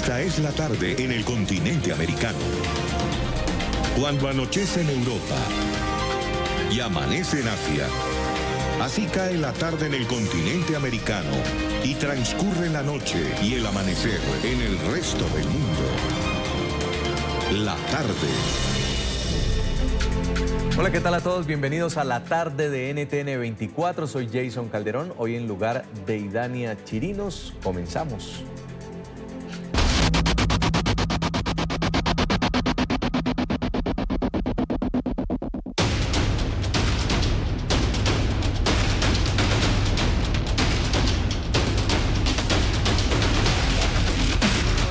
Esta es la tarde en el continente americano. Cuando anochece en Europa y amanece en Asia, así cae la tarde en el continente americano y transcurre la noche y el amanecer en el resto del mundo. La tarde. Hola, ¿qué tal a todos? Bienvenidos a la tarde de NTN 24. Soy Jason Calderón. Hoy en lugar de Idania Chirinos, comenzamos.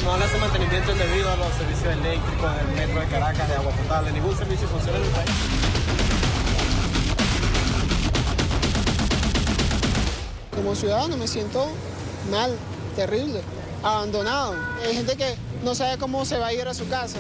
No le hace mantenimiento debido a los servicios eléctricos del metro de Caracas, de agua potable. Ningún servicio funciona en el país. Como ciudadano me siento mal, terrible, abandonado. Hay gente que no sabe cómo se va a ir a su casa.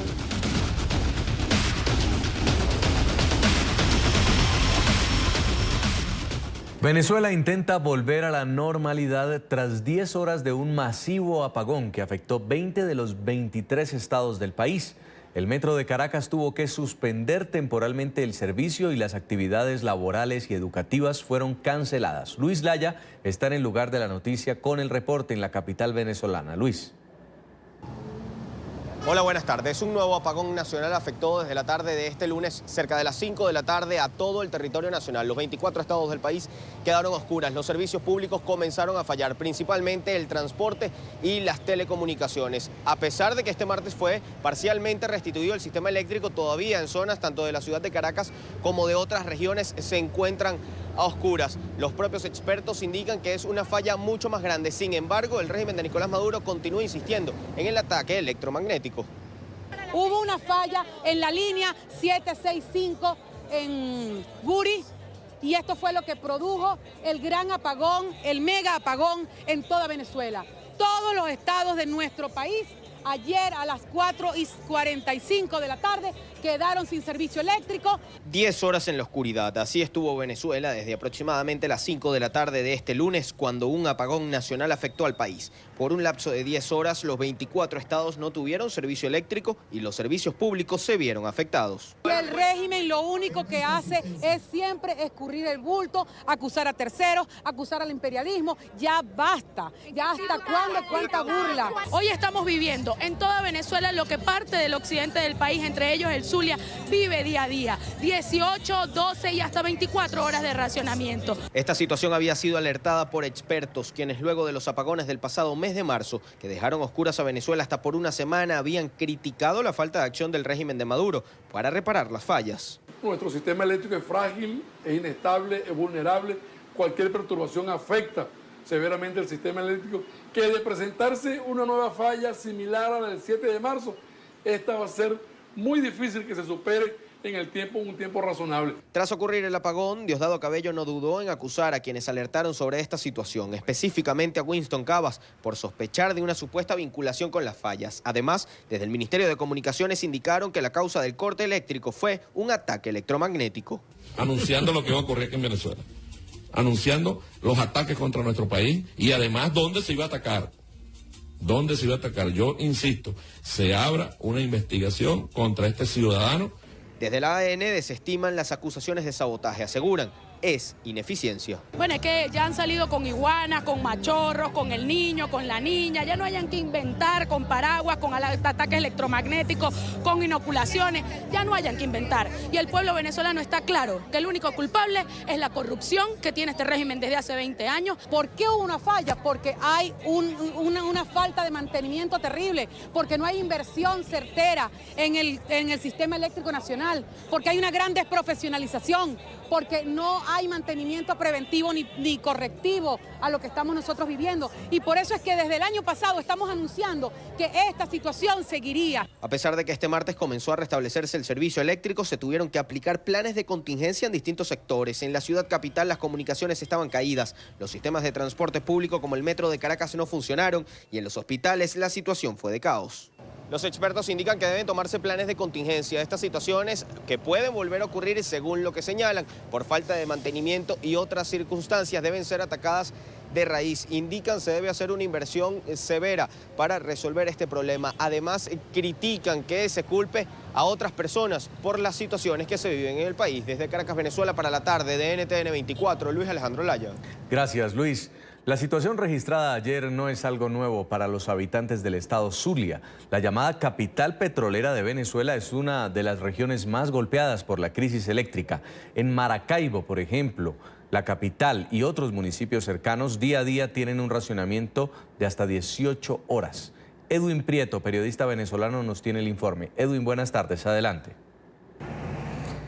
Venezuela intenta volver a la normalidad tras 10 horas de un masivo apagón que afectó 20 de los 23 estados del país. El metro de Caracas tuvo que suspender temporalmente el servicio y las actividades laborales y educativas fueron canceladas. Luis Laya está en el lugar de la noticia con el reporte en la capital venezolana. Luis. Hola, buenas tardes. Un nuevo apagón nacional afectó desde la tarde de este lunes, cerca de las 5 de la tarde, a todo el territorio nacional. Los 24 estados del país quedaron a oscuras. Los servicios públicos comenzaron a fallar, principalmente el transporte y las telecomunicaciones. A pesar de que este martes fue parcialmente restituido el sistema eléctrico, todavía en zonas tanto de la ciudad de Caracas como de otras regiones se encuentran a oscuras. Los propios expertos indican que es una falla mucho más grande. Sin embargo, el régimen de Nicolás Maduro continúa insistiendo en el ataque electromagnético. Hubo una falla en la línea 765 en Buri y esto fue lo que produjo el gran apagón, el mega apagón en toda Venezuela. Todos los estados de nuestro país ayer a las 4:45 de la tarde quedaron sin servicio eléctrico. 10 horas en la oscuridad. Así estuvo Venezuela desde aproximadamente las 5 de la tarde de este lunes, cuando un apagón nacional afectó al país. Por un lapso de 10 horas, los 24 estados no tuvieron servicio eléctrico y los servicios públicos se vieron afectados. El régimen lo único que hace es siempre escurrir el bulto, acusar a terceros, acusar al imperialismo. Ya basta. Ya hasta cuándo, cuánta burla. Hoy estamos viviendo en toda Venezuela lo que parte del occidente del país, entre ellos el Zulia, vive día a día. 18, 12 y hasta 24 horas de racionamiento. Esta situación había sido alertada por expertos, quienes luego de los apagones del pasado mes de marzo, que dejaron oscuras a Venezuela hasta por una semana, habían criticado la falta de acción del régimen de Maduro para reparar las fallas. Nuestro sistema eléctrico es frágil, es inestable, es vulnerable. Cualquier perturbación afecta severamente el sistema eléctrico, que de presentarse una nueva falla similar a la del 7 de marzo, esta va a ser muy difícil que se supere en el tiempo, un tiempo razonable. Tras ocurrir el apagón, Diosdado Cabello no dudó en acusar a quienes alertaron sobre esta situación, específicamente a Winston Cabas, por sospechar de una supuesta vinculación con las fallas. Además, desde el Ministerio de Comunicaciones indicaron que la causa del corte eléctrico fue un ataque electromagnético. Anunciando lo que va a ocurrir aquí en Venezuela, anunciando los ataques contra nuestro país y además dónde se iba a atacar. ¿Dónde se iba a atacar? Yo insisto, se abra una investigación contra este ciudadano. Desde la AN desestiman las acusaciones de sabotaje, aseguran es ineficiencia. Bueno, es que ya han salido con iguanas, con machorros, con el niño, con la niña, ya no hayan que inventar con paraguas, con ataques electromagnéticos, con inoculaciones, ya no hayan que inventar. Y el pueblo venezolano está claro que el único culpable es la corrupción que tiene este régimen desde hace 20 años. ¿Por qué hubo una falla? Porque hay una falta de mantenimiento terrible, porque no hay inversión certera en el sistema eléctrico nacional, porque hay una gran desprofesionalización, porque no hay mantenimiento preventivo ni correctivo a lo que estamos nosotros viviendo. Y por eso es que desde el año pasado estamos anunciando que esta situación seguiría. A pesar de que este martes comenzó a restablecerse el servicio eléctrico, se tuvieron que aplicar planes de contingencia en distintos sectores. En la ciudad capital las comunicaciones estaban caídas, los sistemas de transporte público como el metro de Caracas no funcionaron y en los hospitales la situación fue de caos. Los expertos indican que deben tomarse planes de contingencia. Estas situaciones que pueden volver a ocurrir, según lo que señalan, por falta de mantenimiento y otras circunstancias, deben ser atacadas de raíz. Indican se debe hacer una inversión severa para resolver este problema. Además, critican que se culpe a otras personas por las situaciones que se viven en el país. Desde Caracas, Venezuela, para la tarde de NTN 24, Luis Alejandro Laya. Gracias, Luis. La situación registrada ayer no es algo nuevo para los habitantes del estado Zulia. La llamada capital petrolera de Venezuela es una de las regiones más golpeadas por la crisis eléctrica. En Maracaibo, por ejemplo, la capital y otros municipios cercanos día a día tienen un racionamiento de hasta 18 horas. Edwin Prieto, periodista venezolano, nos tiene el informe. Edwin, buenas tardes. Adelante.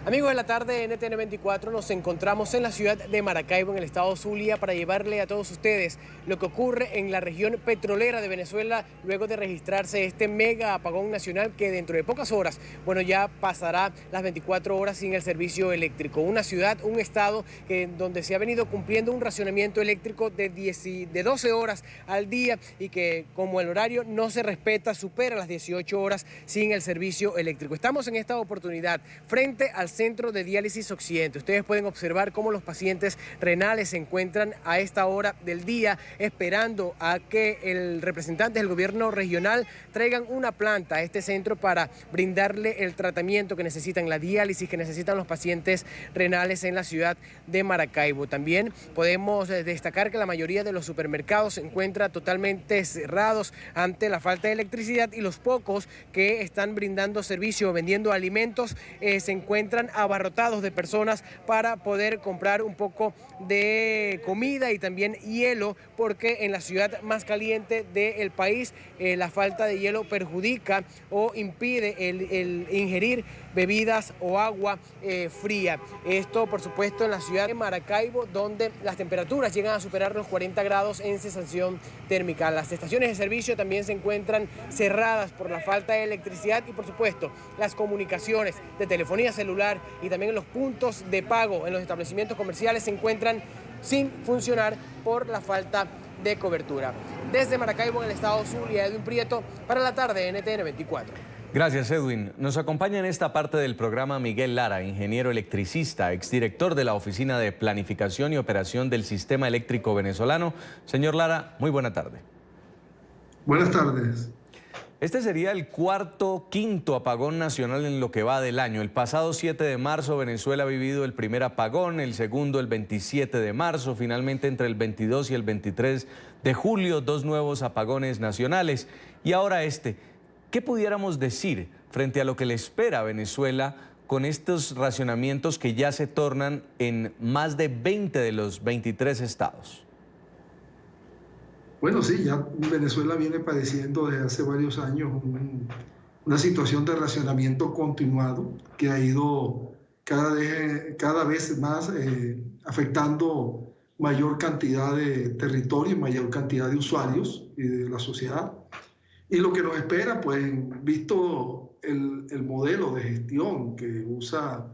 Amigos de la tarde de NTN 24, nos encontramos en la ciudad de Maracaibo, en el estado Zulia, para llevarle a todos ustedes lo que ocurre en la región petrolera de Venezuela luego de registrarse este mega apagón nacional que dentro de pocas horas, bueno, ya pasará las 24 horas sin el servicio eléctrico. Una ciudad, un estado donde se ha venido cumpliendo un racionamiento eléctrico de 12 horas al día y que, como el horario no se respeta, supera las 18 horas sin el servicio eléctrico. Estamos en esta oportunidad frente al Centro de Diálisis Occidente. Ustedes pueden observar cómo los pacientes renales se encuentran a esta hora del día esperando a que el representante del gobierno regional traigan una planta a este centro para brindarle el tratamiento que necesitan, la diálisis que necesitan los pacientes renales en la ciudad de Maracaibo. También podemos destacar que la mayoría de los supermercados se encuentran totalmente cerrados ante la falta de electricidad y los pocos que están brindando servicio o vendiendo alimentos se encuentran abarrotados de personas para poder comprar un poco de comida y también hielo, porque en la ciudad más caliente del país la falta de hielo perjudica o impide el ingerir bebidas o agua fría. Esto, por supuesto, en la ciudad de Maracaibo, donde las temperaturas llegan a superar los 40 grados en sensación térmica. Las estaciones de servicio también se encuentran cerradas por la falta de electricidad y, por supuesto, las comunicaciones de telefonía celular y también los puntos de pago en los establecimientos comerciales se encuentran sin funcionar por la falta de cobertura. Desde Maracaibo, en el estado Zulia, Edwin Prieto, para la tarde NTN 24. Gracias, Edwin. Nos acompaña en esta parte del programa Miguel Lara, ingeniero electricista, exdirector de la Oficina de Planificación y Operación del Sistema Eléctrico Venezolano. Señor Lara, muy buena tarde. Buenas tardes. Este sería el quinto apagón nacional en lo que va del año. El pasado 7 de marzo Venezuela ha vivido el primer apagón, el segundo el 27 de marzo, finalmente entre el 22 y el 23 de julio, 2 nuevos apagones nacionales. Y ahora este. ¿Qué pudiéramos decir frente a lo que le espera a Venezuela con estos racionamientos que ya se tornan en más de 20 de los 23 estados? Bueno, sí, ya Venezuela viene padeciendo desde hace varios años una situación de racionamiento continuado que ha ido cada vez más afectando mayor cantidad de territorio, mayor cantidad de usuarios y de la sociedad. Y lo que nos espera, pues, visto el modelo de gestión que usa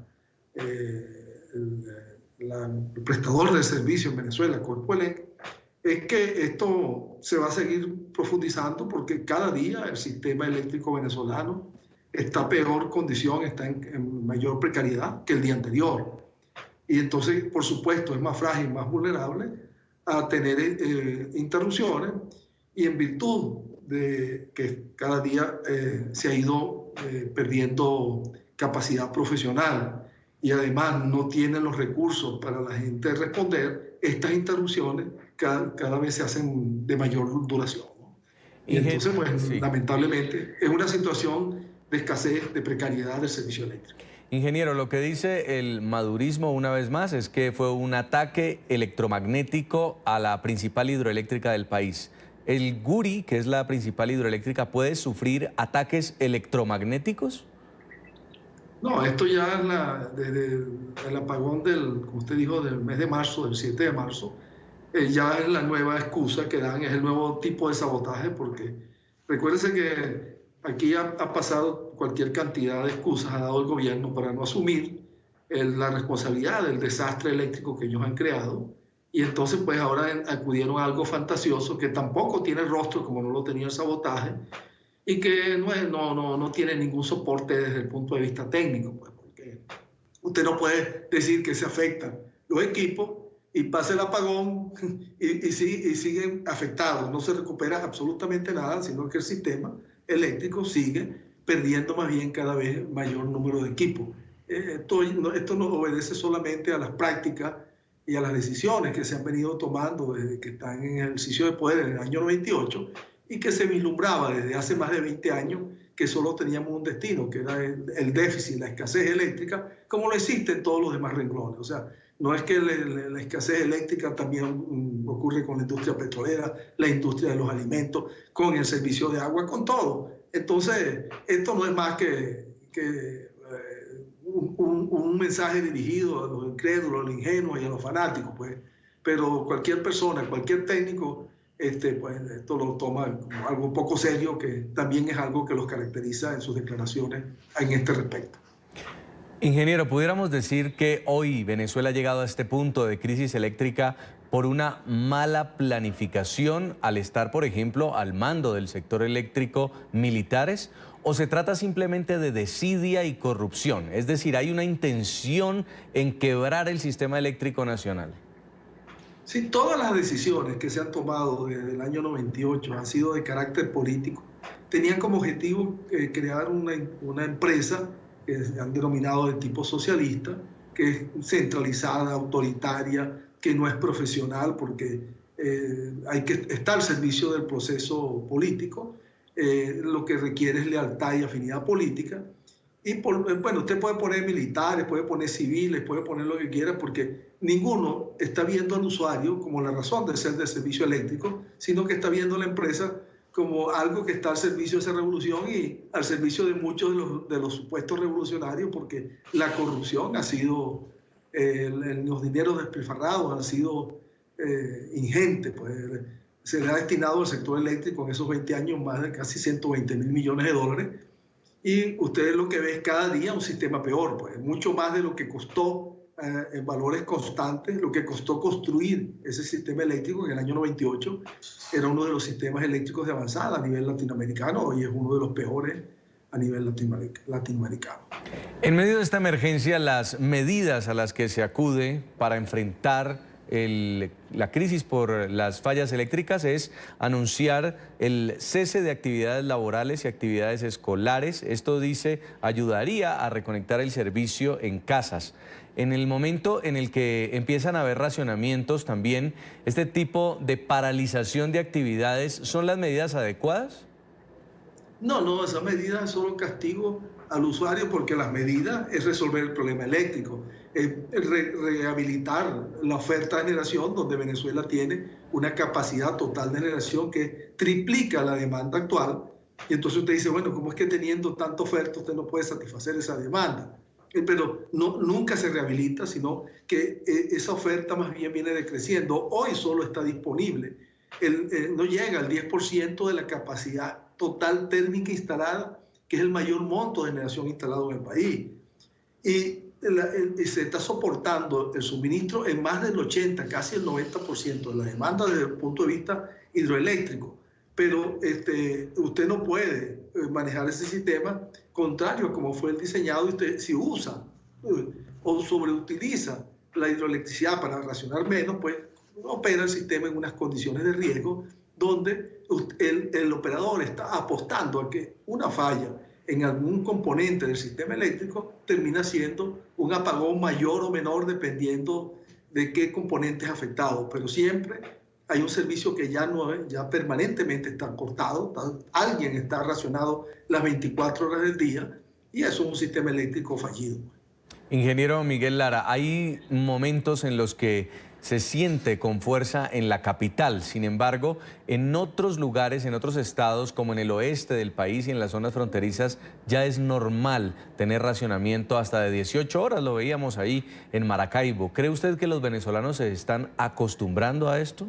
el prestador de servicio en Venezuela, Corpoelec, es que esto se va a seguir profundizando porque cada día el sistema eléctrico venezolano está en peor condición, está en mayor precariedad que el día anterior. Y entonces, por supuesto, es más frágil, más vulnerable a tener interrupciones, y en virtud de que cada día se ha ido perdiendo capacidad profesional y además no tienen los recursos para la gente responder, estas interrupciones cada vez se hacen de mayor duración, ¿no? Y entonces, pues, sí, lamentablemente, es una situación de escasez, de precariedad del servicio eléctrico. Ingeniero, lo que dice el madurismo una vez más es que fue un ataque electromagnético a la principal hidroeléctrica del país. ¿El Guri, que es la principal hidroeléctrica, puede sufrir ataques electromagnéticos? No, esto ya desde el apagón como usted dijo, del mes de marzo, del 7 de marzo, ya es la nueva excusa que dan, es el nuevo tipo de sabotaje, porque recuérdense que aquí ha pasado cualquier cantidad de excusas, ha dado el gobierno para no asumir la responsabilidad del desastre eléctrico que ellos han creado. Y entonces, pues ahora acudieron a algo fantasioso que tampoco tiene rostro, como no lo tenía el sabotaje, y que no tiene ningún soporte desde el punto de vista técnico, pues, porque usted no puede decir que se afectan los equipos y pasa el apagón y siguen afectados. No se recupera absolutamente nada, sino que el sistema eléctrico sigue perdiendo más bien cada vez mayor número de equipos. Esto no obedece solamente a las prácticas y a las decisiones que se han venido tomando desde que están en el ejercicio de poder en el año 98 y que se vislumbraba desde hace más de 20 años que solo teníamos un destino, que era el déficit, la escasez eléctrica, como lo existe en todos los demás renglones. O sea, no es que la escasez eléctrica también ocurre con la industria petrolera, la industria de los alimentos, con el servicio de agua, con todo. Entonces, esto no es más que un mensaje dirigido a los incrédulos, a los ingenuos y a los fanáticos, pues. Pero cualquier persona, cualquier técnico, pues, esto lo toma como algo poco serio, que también es algo que los caracteriza en sus declaraciones en este respecto. Ingeniero, ¿pudiéramos decir que hoy Venezuela ha llegado a este punto de crisis eléctrica por una mala planificación al estar, por ejemplo, al mando del sector eléctrico militares? ¿O se trata simplemente de desidia y corrupción? Es decir, ¿hay una intención en quebrar el sistema eléctrico nacional? Sí, todas las decisiones que se han tomado desde el año 98 han sido de carácter político. Tenían como objetivo crear una empresa que han denominado de tipo socialista, que es centralizada, autoritaria, que no es profesional porque hay que estar al servicio del proceso político, lo que requiere es lealtad y afinidad política. Y bueno, usted puede poner militares, puede poner civiles, puede poner lo que quiera, porque ninguno está viendo al usuario como la razón de ser del servicio eléctrico, sino que está viendo a la empresa como algo que está al servicio de esa revolución y al servicio de muchos de los supuestos revolucionarios, porque la corrupción ha sido, los dineros despilfarrados han sido ingentes. Pues, se le ha destinado al sector eléctrico en esos 20 años más de casi 120.000 millones de dólares. Y ustedes lo que ven cada día un sistema peor, pues mucho más de lo que costó en valores constantes, lo que costó construir ese sistema eléctrico, que en el año 98 era uno de los sistemas eléctricos de avanzada a nivel latinoamericano y es uno de los peores a nivel latinoamericano. En medio de esta emergencia, las medidas a las que se acude para enfrentar la crisis por las fallas eléctricas es anunciar el cese de actividades laborales y actividades escolares. Esto, dice, ayudaría a reconectar el servicio en casas. En el momento en el que empiezan a haber racionamientos también, ¿este tipo de paralización de actividades son las medidas adecuadas? No, esas medidas son un castigo al usuario, porque las medidas es resolver el problema eléctrico, es rehabilitar la oferta de generación, donde Venezuela tiene una capacidad total de generación que triplica la demanda actual. Y entonces usted dice, bueno, ¿cómo es que teniendo tanta oferta usted no puede satisfacer esa demanda? Pero nunca se rehabilita, sino que esa oferta más bien viene decreciendo. Hoy solo está disponible, no llega al 10% de la capacidad total térmica instalada, que es el mayor monto de generación instalado en el país. Y se está soportando el suministro en más del 80, casi el 90% de la demanda desde el punto de vista hidroeléctrico. Pero usted no puede manejar ese sistema contrario a como fue el diseñado. Usted, si usa o sobreutiliza la hidroelectricidad para racionar menos, pues opera el sistema en unas condiciones de riesgo donde el operador está apostando a que una falla en algún componente del sistema eléctrico termina siendo un apagón mayor o menor dependiendo de qué componente es afectado. Pero siempre hay un servicio que ya permanentemente está cortado, alguien está racionado las 24 horas del día y eso es un sistema eléctrico fallido. Ingeniero Miguel Lara, hay momentos en los que se siente con fuerza en la capital. Sin embargo, en otros lugares, en otros estados, como en el oeste del país y en las zonas fronterizas, ya es normal tener racionamiento hasta de 18 horas. Lo veíamos ahí en Maracaibo. ¿Cree usted que los venezolanos se están acostumbrando a esto?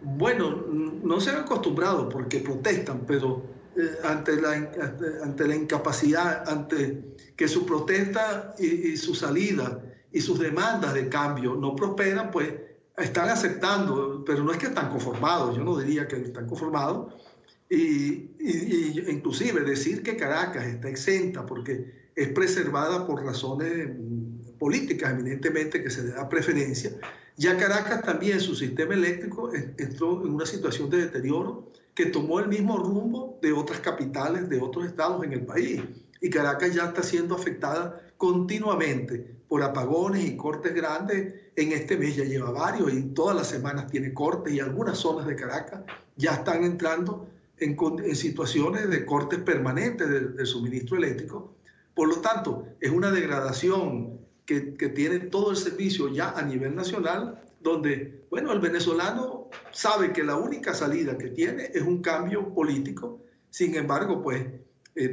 Bueno, no se han acostumbrado porque protestan, pero ante la incapacidad, ante que su protesta y su salida y sus demandas de cambio no prosperan, pues están aceptando, pero no es que están conformados, yo no diría que están conformados, y inclusive decir que Caracas está exenta porque es preservada por razones políticas eminentemente que se le da preferencia. Ya Caracas también, su sistema eléctrico entró en una situación de deterioro que tomó el mismo rumbo de otras capitales, de otros estados en el país. Y Caracas ya está siendo afectada continuamente por apagones y cortes grandes. En este mes ya lleva varios y todas las semanas tiene cortes, y algunas zonas de Caracas ya están entrando en situaciones de cortes permanentes del suministro eléctrico. Por lo tanto, es una degradación que tiene todo el servicio ya a nivel nacional, donde, bueno, el venezolano sabe que la única salida que tiene es un cambio político. Sin embargo, pues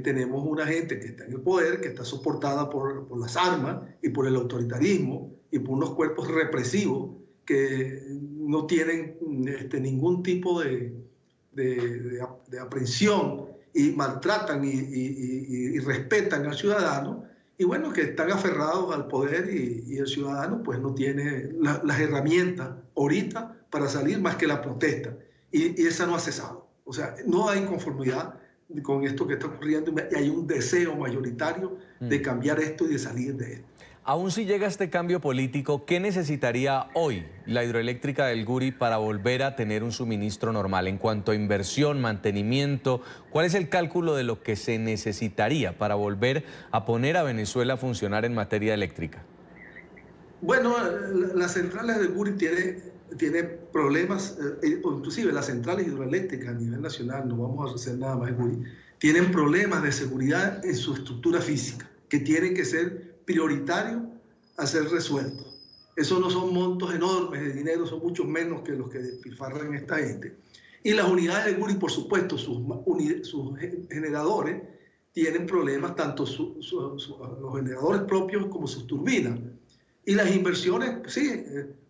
tenemos una gente que está en el poder, que está soportada por las armas y por el autoritarismo y por unos cuerpos represivos que no tienen ningún tipo de aprehensión, y maltratan y respetan al ciudadano, y bueno, que están aferrados al poder, y el ciudadano pues no tiene las herramientas ahorita para salir más que la protesta, y esa no ha cesado. O sea, no hay conformidad con esto que está ocurriendo, y hay un deseo mayoritario de cambiar esto y de salir de esto. Aún si llega este cambio político, ¿qué necesitaría hoy la hidroeléctrica del Guri para volver a tener un suministro normal? En cuanto a inversión, mantenimiento, ¿cuál es el cálculo de lo que se necesitaría para volver a poner a Venezuela a funcionar en materia eléctrica? Bueno, las centrales del Guri tienen problemas, inclusive las centrales hidroeléctricas a nivel nacional, no vamos a hacer nada más el Guri, tienen problemas de seguridad en su estructura física, que tienen que ser prioritarios a ser resueltos. Esos no son montos enormes de dinero, son mucho menos que los que despilfarran esta gente. Y las unidades del Guri, por supuesto, sus generadores tienen problemas, tanto los generadores propios como sus turbinas. Y las inversiones, sí,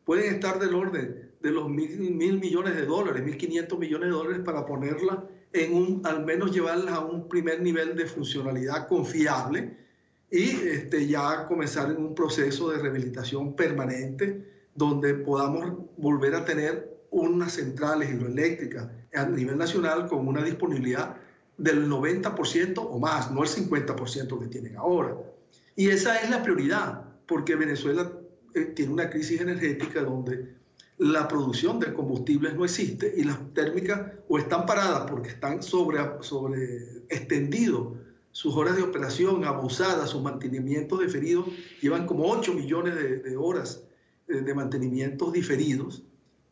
pueden estar del orden de los $1.000 millones, 1.500 millones de dólares para ponerlas al menos llevarlas a un primer nivel de funcionalidad confiable, y ya comenzar en un proceso de rehabilitación permanente donde podamos volver a tener unas centrales hidroeléctricas a nivel nacional con una disponibilidad del 90% o más, no el 50% que tienen ahora. Y esa es la prioridad, porque Venezuela tiene una crisis energética donde la producción de combustibles no existe, y las térmicas o están paradas porque están sobre extendidos sus horas de operación, abusadas, sus mantenimientos diferidos, llevan como 8 millones de horas de mantenimientos diferidos,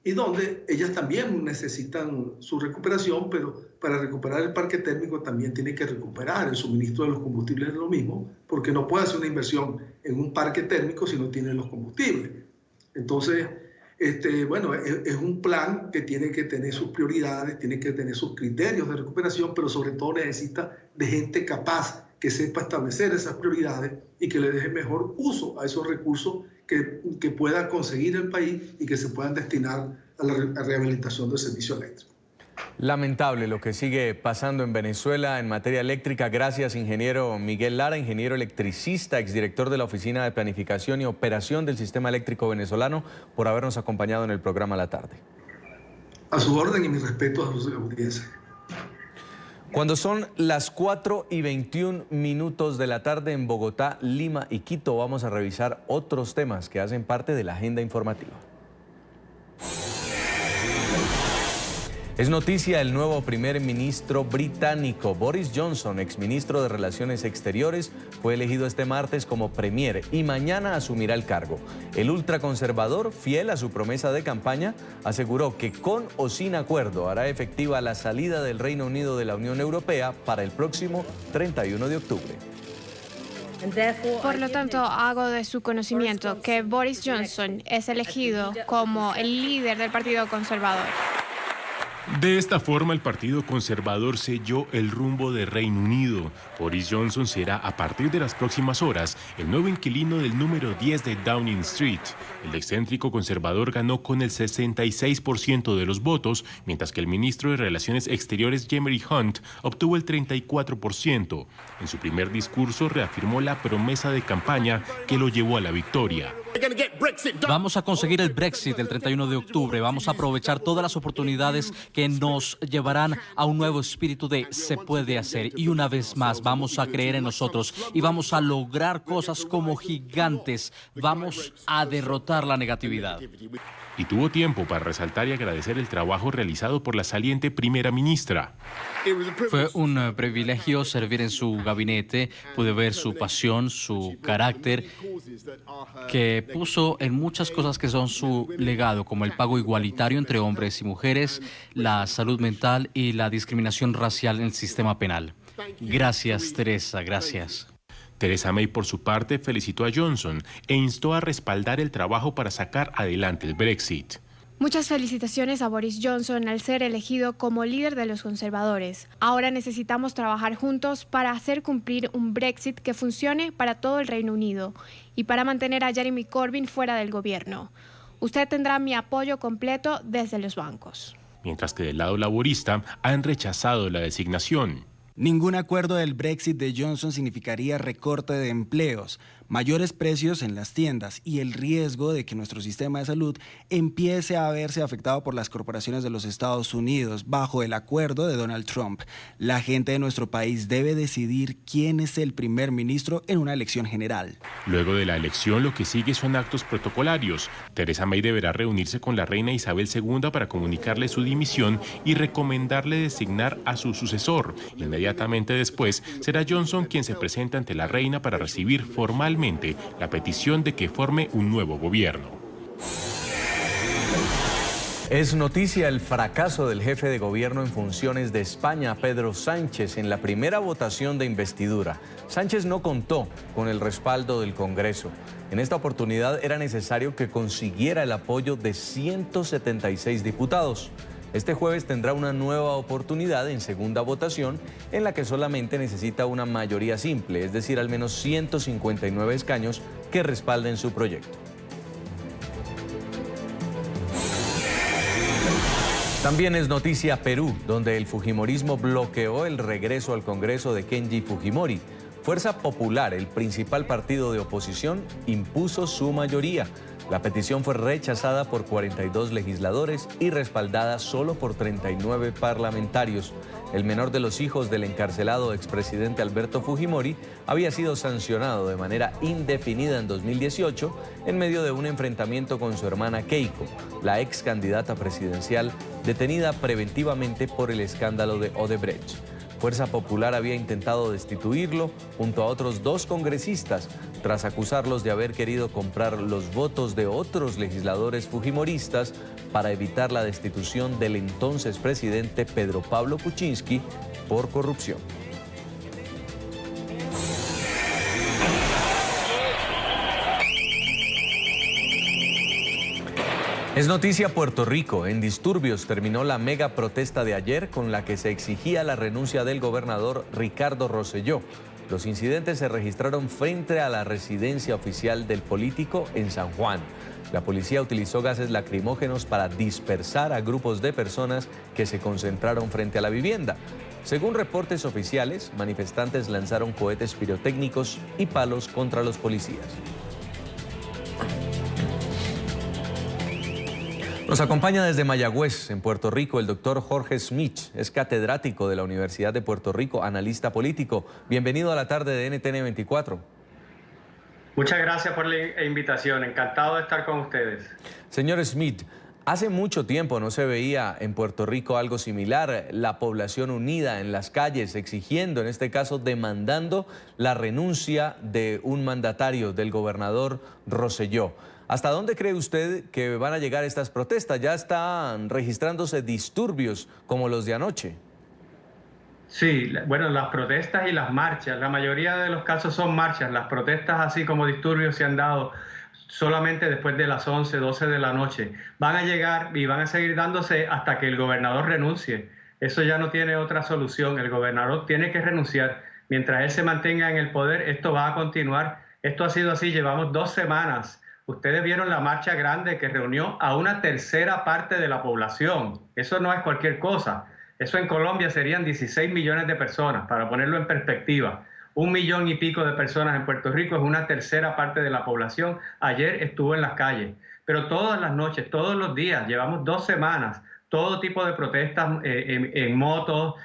y donde ellas también necesitan su recuperación, pero para recuperar el parque térmico también tiene que recuperar el suministro de los combustibles, es lo mismo, porque no puede hacer una inversión en un parque térmico si no tiene los combustibles. Entonces, bueno, es un plan que tiene que tener sus prioridades, tiene que tener sus criterios de recuperación, pero sobre todo necesita de gente capaz que sepa establecer esas prioridades y que le deje mejor uso a esos recursos que pueda conseguir el país y que se puedan destinar a la rehabilitación del servicio eléctrico. Lamentable lo que sigue pasando en Venezuela en materia eléctrica. Gracias, ingeniero Miguel Lara, ingeniero electricista, exdirector de la Oficina de Planificación y Operación del Sistema Eléctrico Venezolano, por habernos acompañado en el programa La Tarde. A su orden y mi respeto a su audiencia. Cuando son las 4:21 de la tarde en Bogotá, Lima y Quito, vamos a revisar otros temas que hacen parte de la agenda informativa. Es noticia el nuevo primer ministro británico. Boris Johnson, exministro de Relaciones Exteriores, fue elegido este martes como premier y mañana asumirá el cargo. El ultraconservador, fiel a su promesa de campaña, aseguró que con o sin acuerdo hará efectiva la salida del Reino Unido de la Unión Europea para el próximo 31 de octubre. Por lo tanto, hago de su conocimiento que Boris Johnson es elegido como el líder del Partido Conservador. De esta forma, el Partido Conservador selló el rumbo de Reino Unido. Boris Johnson será, a partir de las próximas horas, el nuevo inquilino del número 10 de Downing Street. El excéntrico conservador ganó con el 66% de los votos, mientras que el ministro de Relaciones Exteriores, Jeremy Hunt, obtuvo el 34%. En su primer discurso, reafirmó la promesa de campaña que lo llevó a la victoria. Vamos a conseguir el Brexit el 31 de octubre. Vamos a aprovechar todas las oportunidades que nos llevarán a un nuevo espíritu de se puede hacer. Y una vez más vamos a creer en nosotros y vamos a lograr cosas como gigantes. Vamos a derrotar la negatividad. Y tuvo tiempo para resaltar y agradecer el trabajo realizado por la saliente primera ministra. Fue un privilegio servir en su gabinete. Pude ver su pasión, su carácter, que puso en muchas cosas que son su legado, como el pago igualitario entre hombres y mujeres, la salud mental y la discriminación racial en el sistema penal. Gracias, Teresa, gracias. Theresa May, por su parte, felicitó a Johnson e instó a respaldar el trabajo para sacar adelante el Brexit. Muchas felicitaciones a Boris Johnson al ser elegido como líder de los conservadores. Ahora necesitamos trabajar juntos para hacer cumplir un Brexit que funcione para todo el Reino Unido y para mantener a Jeremy Corbyn fuera del gobierno. Usted tendrá mi apoyo completo desde los bancos. Mientras que del lado laborista han rechazado la designación. Ningún acuerdo del Brexit de Johnson significaría recorte de empleos, mayores precios en las tiendas y el riesgo de que nuestro sistema de salud empiece a verse afectado por las corporaciones de los Estados Unidos bajo el acuerdo de Donald Trump. La gente de nuestro país debe decidir quién es el primer ministro en una elección general. Luego de la elección, lo que sigue son actos protocolarios. Theresa May deberá reunirse con la reina Isabel II para comunicarle su dimisión y recomendarle designar a su sucesor. Inmediatamente después, será Johnson quien se presenta ante la reina para recibir formalmente la petición de que forme un nuevo gobierno. Es noticia el fracaso del jefe de gobierno en funciones de España, Pedro Sánchez, en la primera votación de investidura. Sánchez no contó con el respaldo del Congreso. En esta oportunidad era necesario que consiguiera el apoyo de 176 diputados. Este jueves tendrá una nueva oportunidad en segunda votación en la que solamente necesita una mayoría simple, es decir, al menos 159 escaños que respalden su proyecto. También es noticia Perú, donde el fujimorismo bloqueó el regreso al Congreso de Kenji Fujimori. Fuerza Popular, el principal partido de oposición, impuso su mayoría. La petición fue rechazada por 42 legisladores y respaldada solo por 39 parlamentarios. El menor de los hijos del encarcelado expresidente Alberto Fujimori había sido sancionado de manera indefinida en 2018 en medio de un enfrentamiento con su hermana Keiko, la ex candidata presidencial detenida preventivamente por el escándalo de Odebrecht. Fuerza Popular había intentado destituirlo junto a otros 2 congresistas tras acusarlos de haber querido comprar los votos de otros legisladores fujimoristas para evitar la destitución del entonces presidente Pedro Pablo Kuczynski por corrupción. Es noticia Puerto Rico. En disturbios terminó la mega protesta de ayer con la que se exigía la renuncia del gobernador Ricardo Rosselló. Los incidentes se registraron frente a la residencia oficial del político en San Juan. La policía utilizó gases lacrimógenos para dispersar a grupos de personas que se concentraron frente a la vivienda. Según reportes oficiales, manifestantes lanzaron cohetes pirotécnicos y palos contra los policías. Nos acompaña desde Mayagüez, en Puerto Rico, el doctor Jorge Smith. Es catedrático de la Universidad de Puerto Rico, analista político. Bienvenido a la tarde de NTN 24. Muchas gracias por la invitación. Encantado de estar con ustedes. Señor Smith, hace mucho tiempo no se veía en Puerto Rico algo similar. La población unida en las calles exigiendo, en este caso demandando, la renuncia de un mandatario, del gobernador Rosselló. ¿Hasta dónde cree usted que van a llegar estas protestas? ¿Ya están registrándose disturbios como los de anoche? Sí, bueno, las protestas y las marchas, la mayoría de los casos son marchas. Las protestas, así como disturbios, se han dado solamente después de las 11, 12 de la noche. Van a llegar y van a seguir dándose hasta que el gobernador renuncie. Eso ya no tiene otra solución. El gobernador tiene que renunciar. Mientras él se mantenga en el poder, esto va a continuar. Esto ha sido así, llevamos 2 semanas. Ustedes vieron la marcha grande que reunió a una tercera parte de la población. Eso no es cualquier cosa. Eso en Colombia serían 16 millones de personas, para ponerlo en perspectiva. 1 millón y pico de personas en Puerto Rico es una tercera parte de la población. Ayer estuvo en las calles. Pero todas las noches, todos los días, llevamos 2 semanas todo tipo de protestas en motos,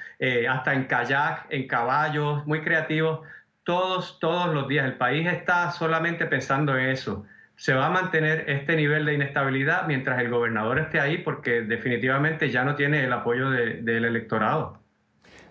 hasta en kayak, en caballos, muy creativos, todos los días. El país está solamente pensando en eso. Se va a mantener este nivel de inestabilidad mientras el gobernador esté ahí, porque definitivamente ya no tiene el apoyo del electorado.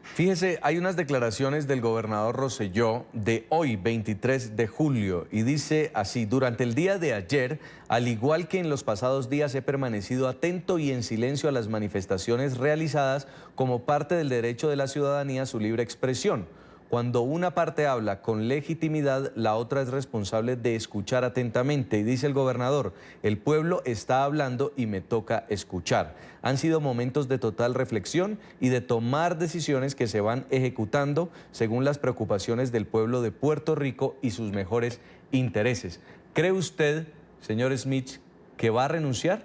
Fíjese, hay unas declaraciones del gobernador Rosselló de hoy, 23 de julio, y dice así: durante el día de ayer, al igual que en los pasados días, he permanecido atento y en silencio a las manifestaciones realizadas como parte del derecho de la ciudadanía a su libre expresión. Cuando una parte habla con legitimidad, la otra es responsable de escuchar atentamente. Y dice el gobernador: el pueblo está hablando y me toca escuchar. Han sido momentos de total reflexión y de tomar decisiones que se van ejecutando según las preocupaciones del pueblo de Puerto Rico y sus mejores intereses. ¿Cree usted, señor Smith, que va a renunciar?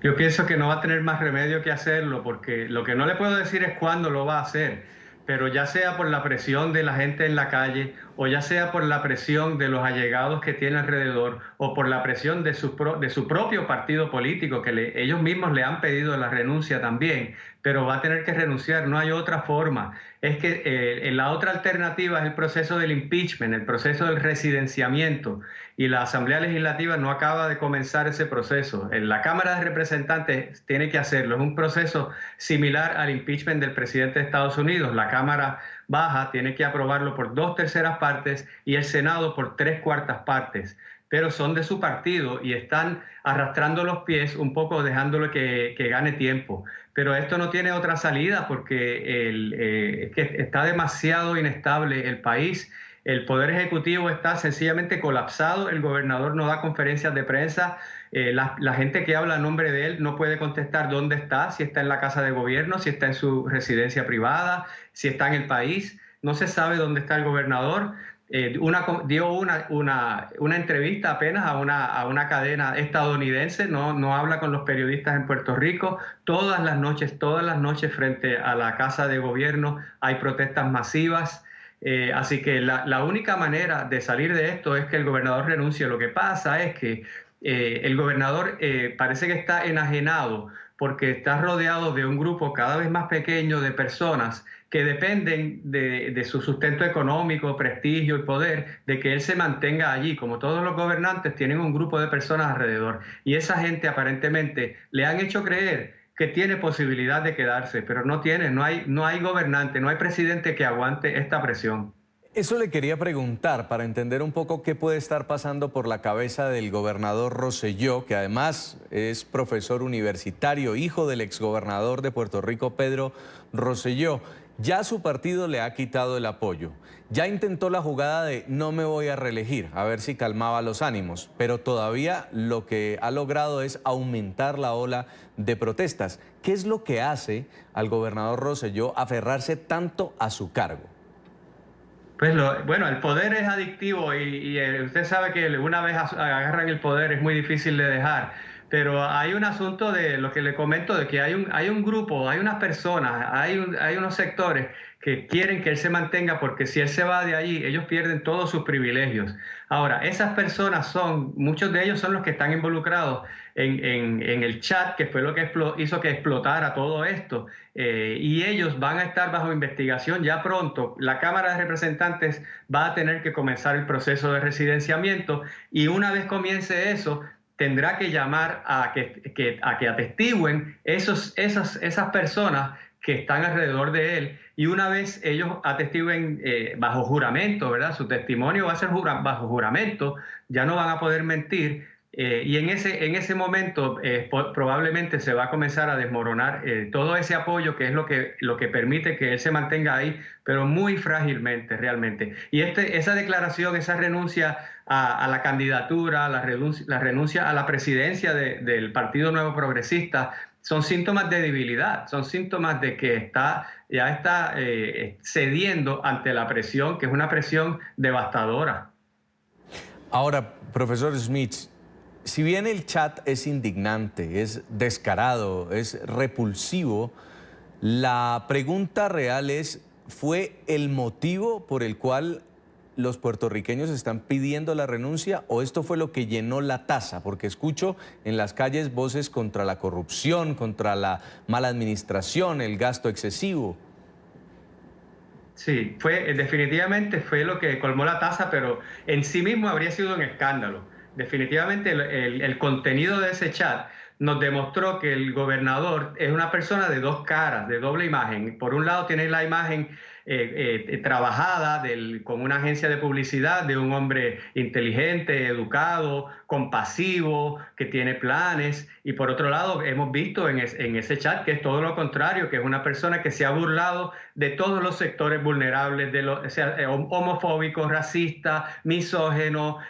Yo pienso que no va a tener más remedio que hacerlo, porque lo que no le puedo decir es cuándo lo va a hacer. Pero ya sea por la presión de la gente en la calle, o ya sea por la presión de los allegados que tiene alrededor, o por la presión de su propio partido político, que ellos mismos le han pedido la renuncia también, pero va a tener que renunciar, no hay otra forma. Es que la otra alternativa es el proceso del impeachment, el proceso del residenciamiento, y la Asamblea Legislativa no acaba de comenzar ese proceso. La Cámara de Representantes tiene que hacerlo. Es un proceso similar al impeachment del presidente de Estados Unidos. La Cámara Baja tiene que aprobarlo por 2/3 partes y el Senado por 3/4 partes. Pero son de su partido y están arrastrando los pies un poco, dejándolo que gane tiempo. Pero esto no tiene otra salida, porque que está demasiado inestable el país. El Poder Ejecutivo está sencillamente colapsado, el gobernador no da conferencias de prensa, la gente que habla a nombre de él no puede contestar dónde está, si está en la casa de gobierno, si está en su residencia privada, si está en el país, no se sabe dónde está el gobernador. Dio una entrevista apenas a una cadena estadounidense, no habla con los periodistas en Puerto Rico. Todas las noches frente a la casa de gobierno hay protestas masivas. Así que la única manera de salir de esto es que el gobernador renuncie. Lo que pasa es que el gobernador parece que está enajenado, porque está rodeado de un grupo cada vez más pequeño de personas que dependen de su sustento económico, prestigio y poder, de que él se mantenga allí. Como todos los gobernantes, tienen un grupo de personas alrededor, y esa gente aparentemente le han hecho creer que tiene posibilidad de quedarse, pero no hay gobernante, no hay presidente que aguante esta presión. Eso le quería preguntar, para entender un poco qué puede estar pasando por la cabeza del gobernador Rosselló, que además es profesor universitario, hijo del exgobernador de Puerto Rico, Pedro Rosselló. Ya su partido le ha quitado el apoyo. Ya intentó la jugada de no me voy a reelegir, a ver si calmaba los ánimos, pero todavía lo que ha logrado es aumentar la ola de protestas. ¿Qué es lo que hace al gobernador Rosselló aferrarse tanto a su cargo? Pues bueno, el poder es adictivo y usted sabe que una vez agarran el poder es muy difícil de dejar. Pero hay un asunto de lo que le comento, de que hay un grupo, hay unas personas, hay unos sectores que quieren que él se mantenga, porque si él se va de allí, ellos pierden todos sus privilegios. Ahora, esas personas muchos de ellos son los que están involucrados en el chat, que fue lo que hizo que explotara todo esto, y ellos van a estar bajo investigación ya pronto. La Cámara de Representantes va a tener que comenzar el proceso de residenciamiento, y una vez comience eso, tendrá que llamar a que atestiguen esas personas que están alrededor de él, y una vez ellos atestiguen bajo juramento, ¿verdad? Su testimonio va a ser bajo juramento, ya no van a poder mentir, y en ese momento probablemente se va a comenzar a desmoronar todo ese apoyo, que es lo que permite que él se mantenga ahí, pero muy frágilmente realmente. Y esa declaración, esa renuncia a la candidatura, la renuncia a la presidencia del Partido Nuevo Progresista, son síntomas de debilidad, son síntomas de que ya está cediendo ante la presión, que es una presión devastadora. Ahora, profesor Smith, si bien el chat es indignante, es descarado, es repulsivo, la pregunta real es: ¿fue el motivo por el cual los puertorriqueños están pidiendo la renuncia o esto fue lo que llenó la taza? Porque escucho en las calles voces contra la corrupción, contra la mala administración, el gasto excesivo. Sí, definitivamente fue lo que colmó la taza, pero en sí mismo habría sido un escándalo. Definitivamente el contenido de ese chat nos demostró que el gobernador es una persona de dos caras, de doble imagen. Por un lado tiene la imagen trabajada con una agencia de publicidad de un hombre inteligente, educado, compasivo, que tiene planes, y por otro lado hemos visto en ese chat que es todo lo contrario, que es una persona que se ha burlado de todos los sectores vulnerables, homofóbicos, racistas, misógenos,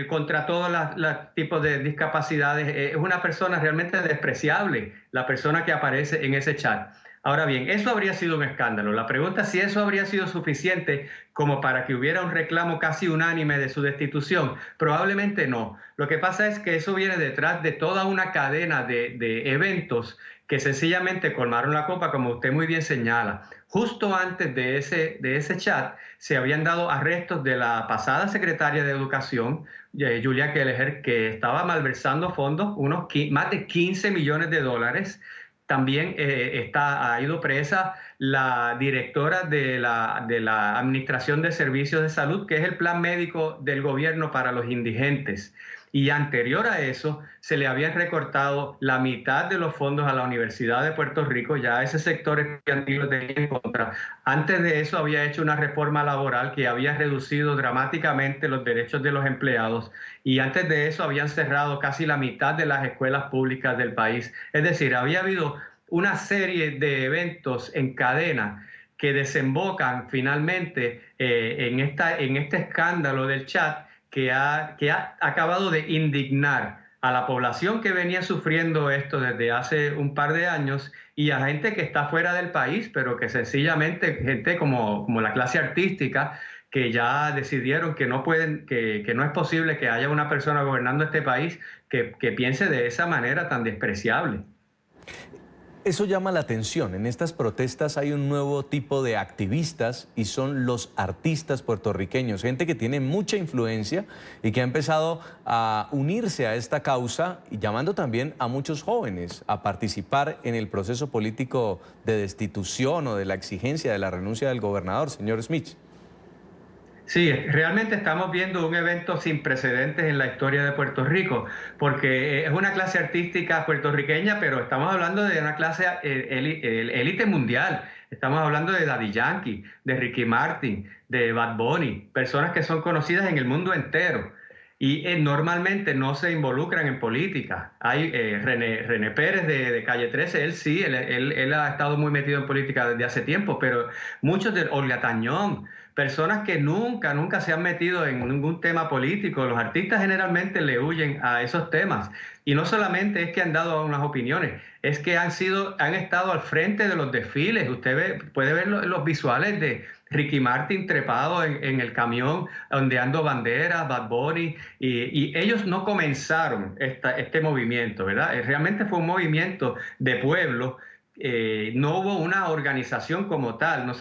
contra todos los tipos de discapacidades. Es una persona realmente despreciable, la persona que aparece en ese chat. Ahora bien, eso habría sido un escándalo. La pregunta es si eso habría sido suficiente como para que hubiera un reclamo casi unánime de su destitución. Probablemente no. Lo que pasa es que eso viene detrás de toda una cadena de eventos que sencillamente colmaron la copa, como usted muy bien señala. Justo antes de ese chat se habían dado arrestos de la pasada secretaria de Educación, Julia Kelleher, que estaba malversando fondos, más de 15 millones de dólares. También ha ido presa la directora de la Administración de Servicios de Salud, que es el plan médico del gobierno para los indigentes. Y anterior a eso, se le habían recortado la mitad de los fondos a la Universidad de Puerto Rico. Ya ese sector estudiantil lo tenía en contra. Antes de eso había hecho una reforma laboral que había reducido dramáticamente los derechos de los empleados. Y antes de eso habían cerrado casi la mitad de las escuelas públicas del país. Es decir, había habido una serie de eventos en cadena que desembocan finalmente en este escándalo del chat que ha acabado de indignar a la población que venía sufriendo esto desde hace un par de años y a gente que está fuera del país, pero que sencillamente, gente como la clase artística, que ya decidieron que no pueden, que no es posible que haya una persona gobernando este país que piense de esa manera tan despreciable. Eso llama la atención. En estas protestas hay un nuevo tipo de activistas y son los artistas puertorriqueños, gente que tiene mucha influencia y que ha empezado a unirse a esta causa y llamando también a muchos jóvenes a participar en el proceso político de destitución o de la exigencia de la renuncia del gobernador, señor Smith. Sí, realmente estamos viendo un evento sin precedentes en la historia de Puerto Rico, porque es una clase artística puertorriqueña, pero estamos hablando de una clase élite mundial. Estamos hablando de Daddy Yankee, de Ricky Martin, de Bad Bunny, personas que son conocidas en el mundo entero. Y normalmente no se involucran en política. Hay René Pérez de Calle 13, él ha estado muy metido en política desde hace tiempo, pero muchos de Olga Tañón, personas que nunca se han metido en ningún tema político. Los artistas generalmente le huyen a esos temas. Y no solamente es que han dado unas opiniones, es que han estado al frente de los desfiles. Usted puede ver los visuales de Ricky Martin trepado en el camión, ondeando banderas, Bad Bunny, y ellos no comenzaron este movimiento, ¿verdad? Realmente fue un movimiento de pueblo. No hubo una organización como tal.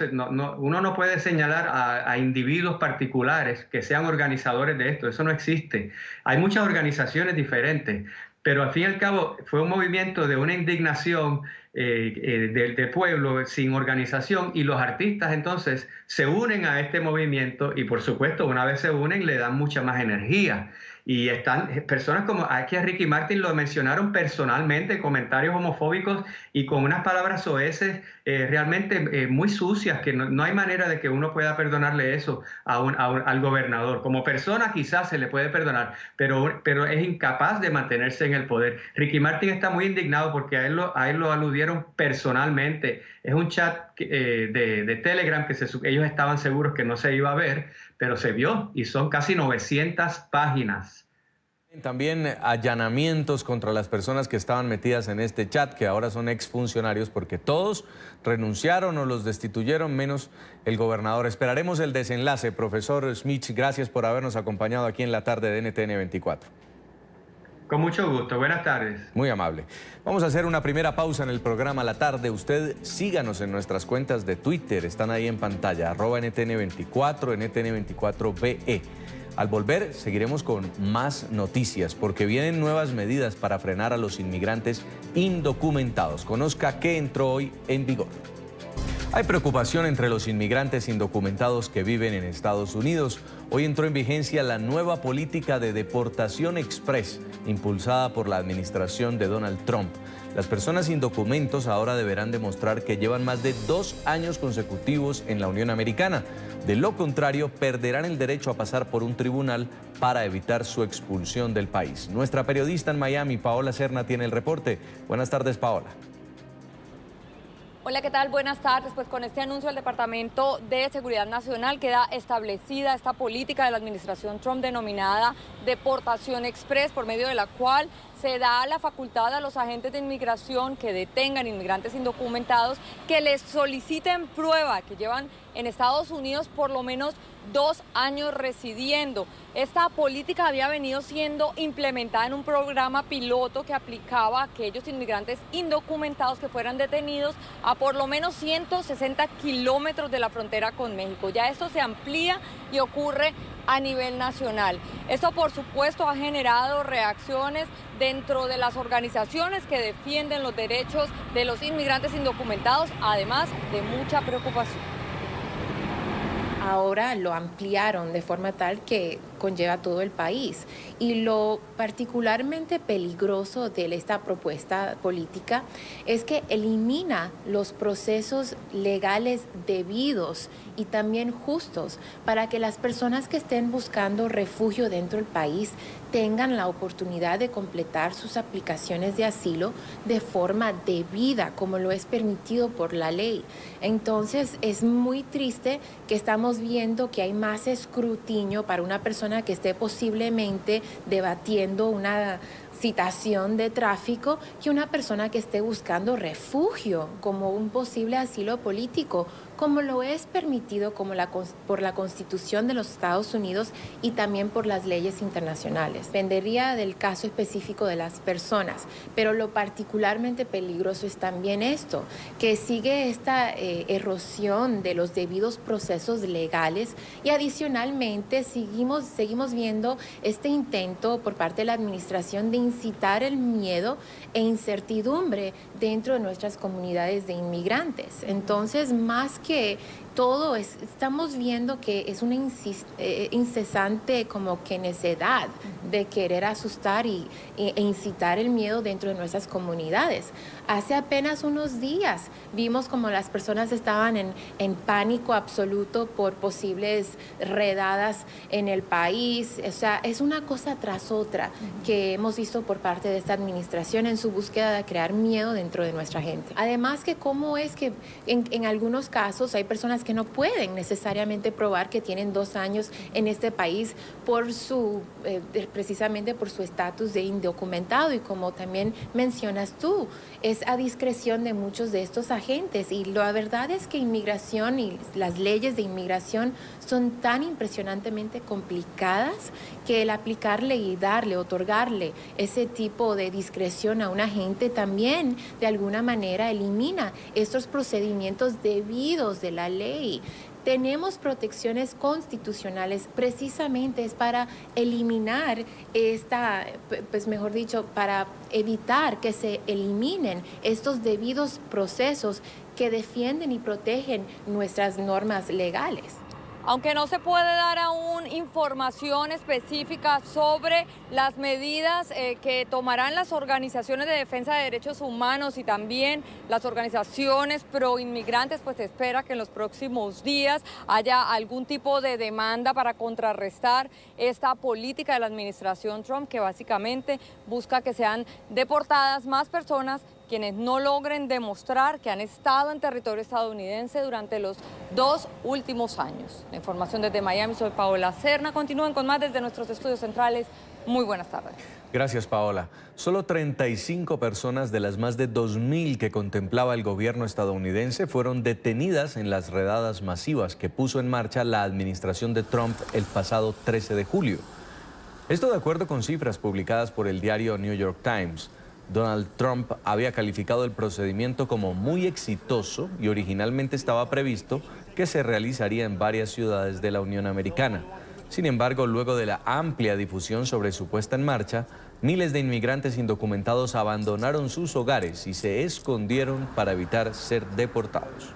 Uno no puede señalar a individuos particulares que sean organizadores de esto. Eso no existe. Hay muchas organizaciones diferentes, pero al fin y al cabo fue un movimiento de una indignación del pueblo sin organización, y los artistas entonces se unen a este movimiento y por supuesto una vez se unen le dan mucha más energía. Y están personas como aquí a Ricky Martin lo mencionaron personalmente, comentarios homofóbicos y con unas palabras soeces realmente muy sucias, que no hay manera de que uno pueda perdonarle eso al gobernador. Como persona quizás se le puede perdonar, pero es incapaz de mantenerse en el poder. Ricky Martin está muy indignado porque a él lo aludieron personalmente. Es un chat de Telegram que ellos estaban seguros que no se iba a ver, pero se vio y son casi 900 páginas. También allanamientos contra las personas que estaban metidas en este chat, que ahora son exfuncionarios, porque todos renunciaron o los destituyeron, menos el gobernador. Esperaremos el desenlace. Profesor Smith, gracias por habernos acompañado aquí en la tarde de NTN 24. Con mucho gusto. Buenas tardes. Muy amable. Vamos a hacer una primera pausa en el programa La Tarde. Usted síganos en nuestras cuentas de Twitter. Están ahí en pantalla, @NTN24, NTN24BE. Al volver, seguiremos con más noticias porque vienen nuevas medidas para frenar a los inmigrantes indocumentados. Conozca qué entró hoy en vigor. Hay preocupación entre los inmigrantes indocumentados que viven en Estados Unidos. Hoy entró en vigencia la nueva política de deportación express impulsada por la administración de Donald Trump. Las personas sin documentos ahora deberán demostrar que llevan más de 2 años consecutivos en la Unión Americana. De lo contrario, perderán el derecho a pasar por un tribunal para evitar su expulsión del país. Nuestra periodista en Miami, Paola Serna, tiene el reporte. Buenas tardes, Paola. Hola, ¿qué tal? Buenas tardes. Pues con este anuncio del Departamento de Seguridad Nacional queda establecida esta política de la administración Trump denominada deportación express, por medio de la cual se da la facultad a los agentes de inmigración que detengan inmigrantes indocumentados que les soliciten prueba que llevan en Estados Unidos por lo menos 2 años residiendo. Esta política había venido siendo implementada en un programa piloto que aplicaba a aquellos inmigrantes indocumentados que fueran detenidos a por lo menos 160 kilómetros de la frontera con México. Ya esto se amplía y ocurre a nivel nacional. Esto, por supuesto, ha generado reacciones dentro de las organizaciones que defienden los derechos de los inmigrantes indocumentados, además de mucha preocupación. Ahora lo ampliaron de forma tal que conlleva a todo el país. Y lo particularmente peligroso de esta propuesta política es que elimina los procesos legales debidos y también justos para que las personas que estén buscando refugio dentro del país tengan la oportunidad de completar sus aplicaciones de asilo de forma debida, como lo es permitido por la ley. Entonces, es muy triste que estamos viendo que hay más escrutinio para una persona que esté posiblemente debatiendo una citación de tráfico que una persona que esté buscando refugio como un posible asilo político, como lo es permitido por la Constitución de los Estados Unidos y también por las leyes internacionales. Dependería del caso específico de las personas, pero lo particularmente peligroso es también esto, que sigue esta erosión de los debidos procesos legales y adicionalmente seguimos viendo este intento por parte de la administración de incitar el miedo e incertidumbre dentro de nuestras comunidades de inmigrantes. Entonces, más que todo, estamos viendo que es una incesante como que necedad de querer asustar e incitar el miedo dentro de nuestras comunidades. Hace apenas unos días vimos como las personas estaban en pánico absoluto por posibles redadas en el país. O sea, es una cosa tras otra que hemos visto por parte de esta administración en su búsqueda de crear miedo dentro de nuestra gente. Además, que cómo es que en algunos casos hay personas que no pueden necesariamente probar que tienen 2 años en este país precisamente por su estatus de indocumentado, y como también mencionas tú, es a discreción de muchos de estos agentes, y la verdad es que inmigración y las leyes de inmigración son tan impresionantemente complicadas que el aplicarle y otorgarle ese tipo de discreción a un agente también de alguna manera elimina estos procedimientos debidos de la ley. Tenemos protecciones constitucionales, precisamente es para eliminar para evitar que se eliminen estos debidos procesos que defienden y protegen nuestras normas legales. Aunque no se puede dar aún información específica sobre las medidas que tomarán las organizaciones de defensa de derechos humanos y también las organizaciones pro-inmigrantes, pues se espera que en los próximos días haya algún tipo de demanda para contrarrestar esta política de la administración Trump, que básicamente busca que sean deportadas más personas quienes no logren demostrar que han estado en territorio estadounidense durante los 2 últimos años. La información desde Miami, soy Paola Serna. Continúen con más desde nuestros estudios centrales. Muy buenas tardes. Gracias, Paola. Solo 35 personas de las más de 2.000 que contemplaba el gobierno estadounidense fueron detenidas en las redadas masivas que puso en marcha la administración de Trump el pasado 13 de julio. Esto de acuerdo con cifras publicadas por el diario New York Times. Donald Trump había calificado el procedimiento como muy exitoso y originalmente estaba previsto que se realizaría en varias ciudades de la Unión Americana. Sin embargo, luego de la amplia difusión sobre su puesta en marcha, miles de inmigrantes indocumentados abandonaron sus hogares y se escondieron para evitar ser deportados.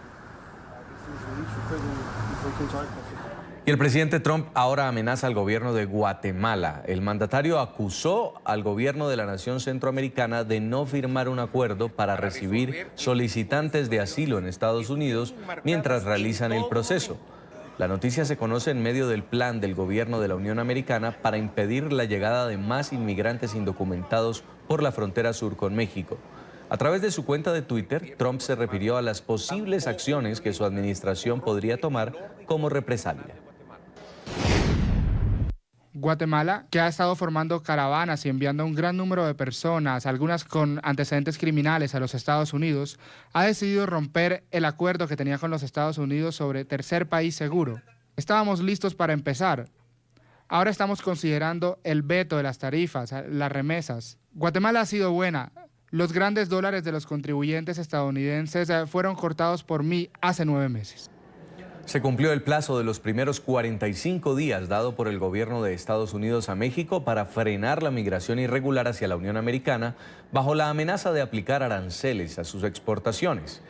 Y el presidente Trump ahora amenaza al gobierno de Guatemala. El mandatario acusó al gobierno de la nación centroamericana de no firmar un acuerdo para recibir solicitantes de asilo en Estados Unidos mientras realizan el proceso. La noticia se conoce en medio del plan del gobierno de la Unión Americana para impedir la llegada de más inmigrantes indocumentados por la frontera sur con México. A través de su cuenta de Twitter, Trump se refirió a las posibles acciones que su administración podría tomar como represalia. Guatemala, que ha estado formando caravanas y enviando a un gran número de personas, algunas con antecedentes criminales, a los Estados Unidos, ha decidido romper el acuerdo que tenía con los Estados Unidos sobre tercer país seguro. Estábamos listos para empezar. Ahora estamos considerando el veto de las tarifas, las remesas. Guatemala ha sido buena. Los grandes dólares de los contribuyentes estadounidenses fueron cortados por mí hace 9 meses. Se cumplió el plazo de los primeros 45 días dado por el gobierno de Estados Unidos a México para frenar la migración irregular hacia la Unión Americana bajo la amenaza de aplicar aranceles a sus exportaciones.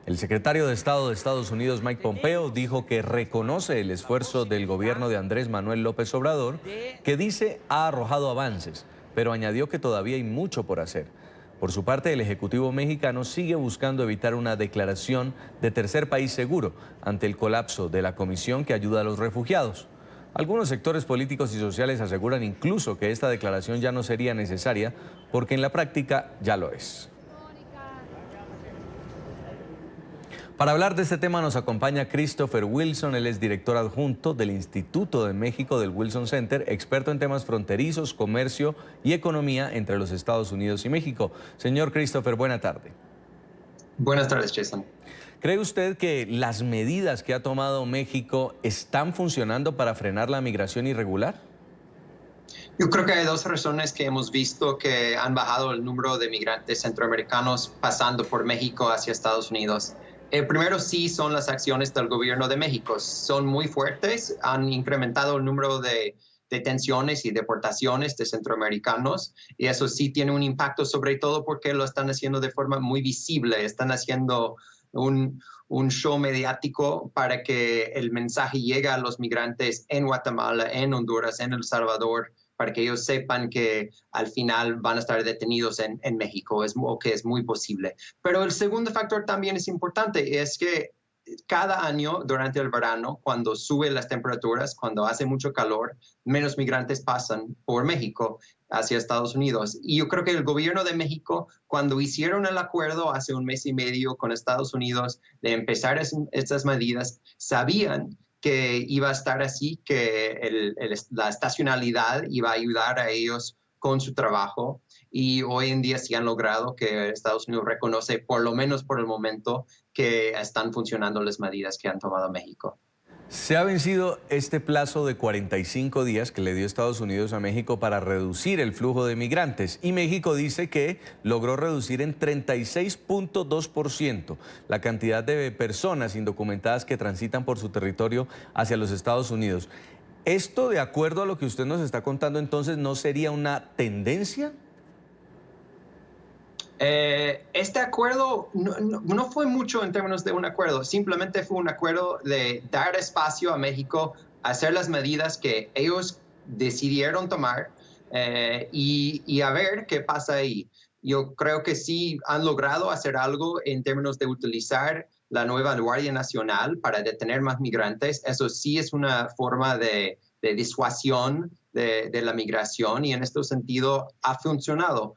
El secretario de Estado de Estados Unidos, Mike Pompeo, dijo que reconoce el esfuerzo del gobierno de Andrés Manuel López Obrador, que dice ha arrojado avances, pero añadió que todavía hay mucho por hacer. Por su parte, el Ejecutivo mexicano sigue buscando evitar una declaración de tercer país seguro ante el colapso de la comisión que ayuda a los refugiados. Algunos sectores políticos y sociales aseguran incluso que esta declaración ya no sería necesaria porque en la práctica ya lo es. Para hablar de este tema nos acompaña Christopher Wilson, él es director adjunto del Instituto de México del Wilson Center, experto en temas fronterizos, comercio y economía entre los Estados Unidos y México. Señor Christopher, buena tarde. Buenas tardes, Jason. ¿Cree usted que las medidas que ha tomado México están funcionando para frenar la migración irregular? Yo creo que hay dos razones que hemos visto que han bajado el número de migrantes centroamericanos pasando por México hacia Estados Unidos. El primero sí son las acciones del gobierno de México. Son muy fuertes, han incrementado el número de detenciones y deportaciones de centroamericanos y eso sí tiene un impacto, sobre todo porque lo están haciendo de forma muy visible. Están haciendo un show mediático para que el mensaje llegue a los migrantes en Guatemala, en Honduras, en El Salvador, para que ellos sepan que al final van a estar detenidos en México, o que es muy posible. Pero el segundo factor también es importante, es que cada año durante el verano, cuando suben las temperaturas, cuando hace mucho calor, menos migrantes pasan por México hacia Estados Unidos. Y yo creo que el gobierno de México, cuando hicieron el acuerdo hace 1 mes y medio con Estados Unidos de empezar estas medidas, sabían que iba a estar así, que la estacionalidad iba a ayudar a ellos con su trabajo y hoy en día sí han logrado que Estados Unidos reconoce, por lo menos por el momento, que están funcionando las medidas que han tomado México. Se ha vencido este plazo de 45 días que le dio Estados Unidos a México para reducir el flujo de migrantes y México dice que logró reducir en 36.2% la cantidad de personas indocumentadas que transitan por su territorio hacia los Estados Unidos. ¿Esto, de acuerdo a lo que usted nos está contando, entonces no sería una tendencia? Este acuerdo no fue mucho en términos de un acuerdo, simplemente fue un acuerdo de dar espacio a México a hacer las medidas que ellos decidieron tomar y a ver qué pasa ahí. Yo creo que sí han logrado hacer algo en términos de utilizar la nueva Guardia Nacional para detener más migrantes. Eso sí es una forma de disuasión de la migración y en este sentido ha funcionado.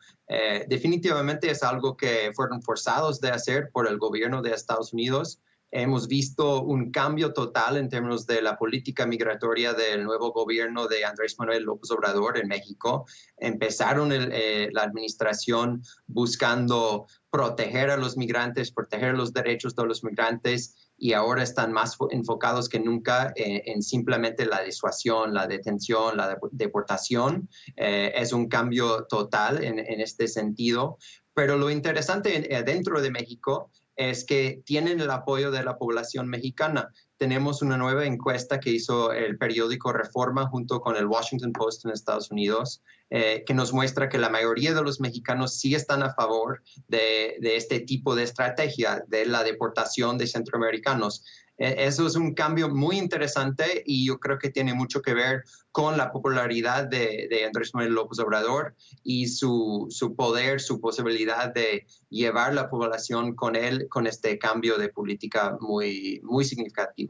Definitivamente es algo que fueron forzados de hacer por el gobierno de Estados Unidos, Hemos visto un cambio total en términos de la política migratoria del nuevo gobierno de Andrés Manuel López Obrador en México. Empezaron la administración buscando proteger a los migrantes, proteger los derechos de los migrantes, y ahora están más enfocados que nunca en simplemente la disuasión, la detención, la deportación. Es un cambio total en este sentido. Pero lo interesante dentro de México es que tienen el apoyo de la población mexicana. Tenemos una nueva encuesta que hizo el periódico Reforma junto con el Washington Post en Estados Unidos, que nos muestra que la mayoría de los mexicanos sí están a favor de este tipo de estrategia de la deportación de centroamericanos. Eso es un cambio muy interesante y yo creo que tiene mucho que ver con la popularidad de Andrés Manuel López Obrador y su poder, su posibilidad de llevar la población con él, con este cambio de política muy, muy significativo.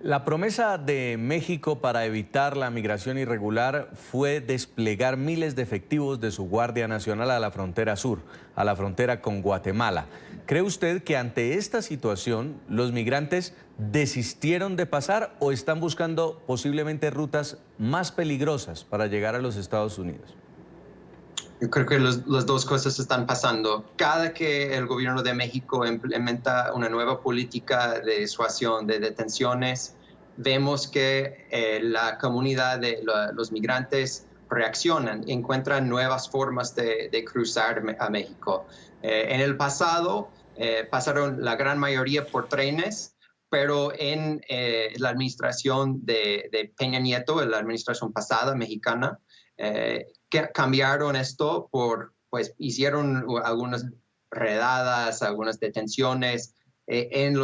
La promesa de México para evitar la migración irregular fue desplegar miles de efectivos de su Guardia Nacional a la frontera sur, a la frontera con Guatemala. ¿Cree usted que ante esta situación los migrantes desistieron de pasar o están buscando posiblemente rutas más peligrosas para llegar a los Estados Unidos? Yo creo que las dos cosas están pasando. Cada que el gobierno de México implementa una nueva política de disuasión, de detenciones, vemos que la comunidad de los migrantes reaccionan, encuentran nuevas formas de cruzar a México. En el pasado pasaron la gran mayoría por trenes, pero en la administración de Peña Nieto, en la administración pasada mexicana, que cambiaron esto pues hicieron algunas redadas, algunas detenciones en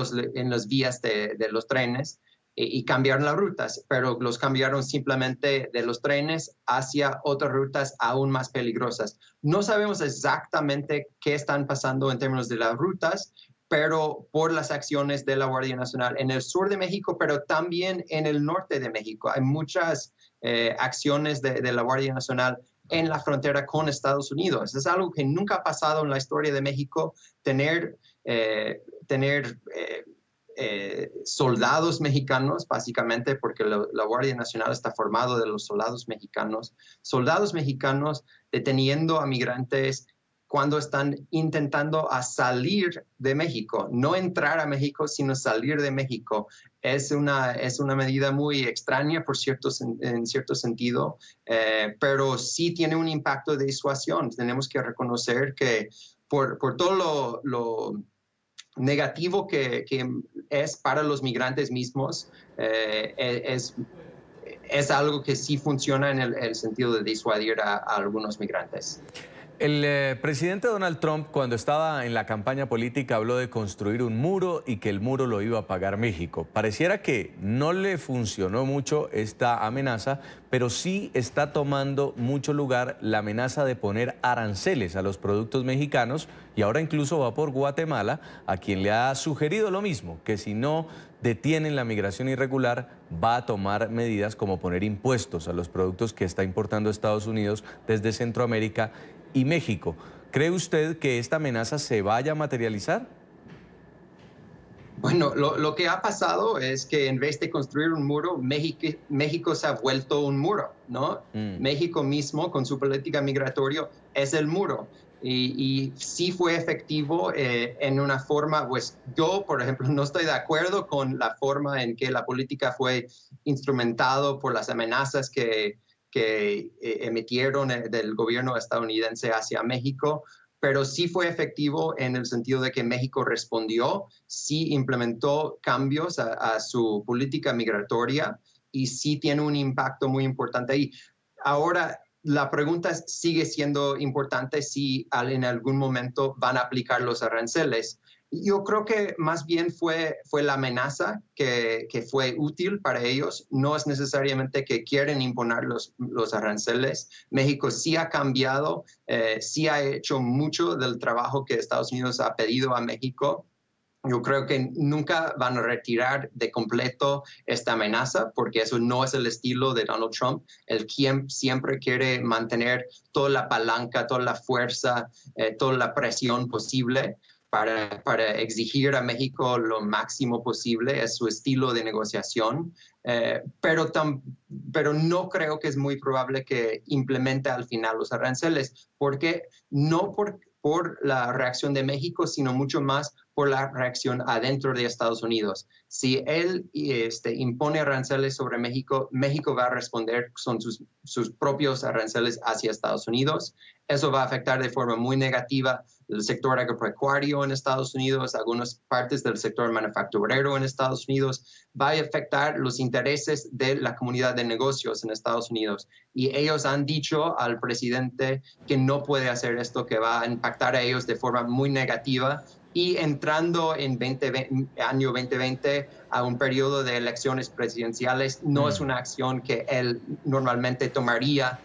las vías de los trenes y cambiaron las rutas, pero los cambiaron simplemente de los trenes hacia otras rutas aún más peligrosas. No sabemos exactamente qué están pasando en términos de las rutas, pero por las acciones de la Guardia Nacional en el sur de México, pero también en el norte de México. Hay muchas acciones de la Guardia Nacional en la frontera con Estados Unidos. Es algo que nunca ha pasado en la historia de México, tener soldados mexicanos, básicamente porque la Guardia Nacional está formado de los soldados mexicanos deteniendo a migrantes cuando están intentando salir de México, no entrar a México, sino salir de México. Es una medida muy extraña en cierto sentido, pero sí tiene un impacto de disuasión. Tenemos que reconocer que por todo lo negativo que es para los migrantes mismos, es algo que sí funciona en el sentido de disuadir a algunos migrantes. El presidente Donald Trump, cuando estaba en la campaña política, habló de construir un muro y que el muro lo iba a pagar México. Pareciera que no le funcionó mucho esta amenaza, pero sí está tomando mucho lugar la amenaza de poner aranceles a los productos mexicanos y ahora incluso va por Guatemala, a quien le ha sugerido lo mismo, que si no detienen la migración irregular, va a tomar medidas como poner impuestos a los productos que está importando Estados Unidos desde Centroamérica y México. ¿Cree usted que esta amenaza se vaya a materializar? Bueno, lo que ha pasado es que en vez de construir un muro, México se ha vuelto un muro, ¿no? México mismo, con su política migratoria, es el muro. Y sí fue efectivo en una forma, pues yo, por ejemplo, no estoy de acuerdo con la forma en que la política fue instrumentado por las amenazas que emitieron del gobierno estadounidense hacia México, pero sí fue efectivo en el sentido de que México respondió, sí implementó cambios a su política migratoria y sí tiene un impacto muy importante ahí. Ahora, la pregunta sigue siendo importante si en algún momento van a aplicar los aranceles. Yo creo que más bien fue la amenaza que fue útil para ellos. No es necesariamente que quieren imponer los aranceles. México sí ha cambiado, sí ha hecho mucho del trabajo que Estados Unidos ha pedido a México. Yo creo que nunca van a retirar de completo esta amenaza, porque eso no es el estilo de Donald Trump. Él siempre quiere mantener toda la palanca, toda la fuerza, toda la presión posible. para exigir a México lo máximo posible, es su estilo de negociación, pero no creo que es muy probable que implemente al final los aranceles, porque no por la reacción de México, sino mucho más por la reacción adentro de Estados Unidos. Si él impone aranceles sobre México, México va a responder con sus propios aranceles hacia Estados Unidos. Eso va a afectar de forma muy negativa el sector agropecuario en Estados Unidos, algunas partes del sector manufacturero en Estados Unidos. Va a afectar los intereses de la comunidad de negocios en Estados Unidos. Y ellos han dicho al presidente que no puede hacer esto, que va a impactar a ellos de forma muy negativa. Y entrando en año 2020 a un periodo de elecciones presidenciales, no es una acción que él normalmente tomaría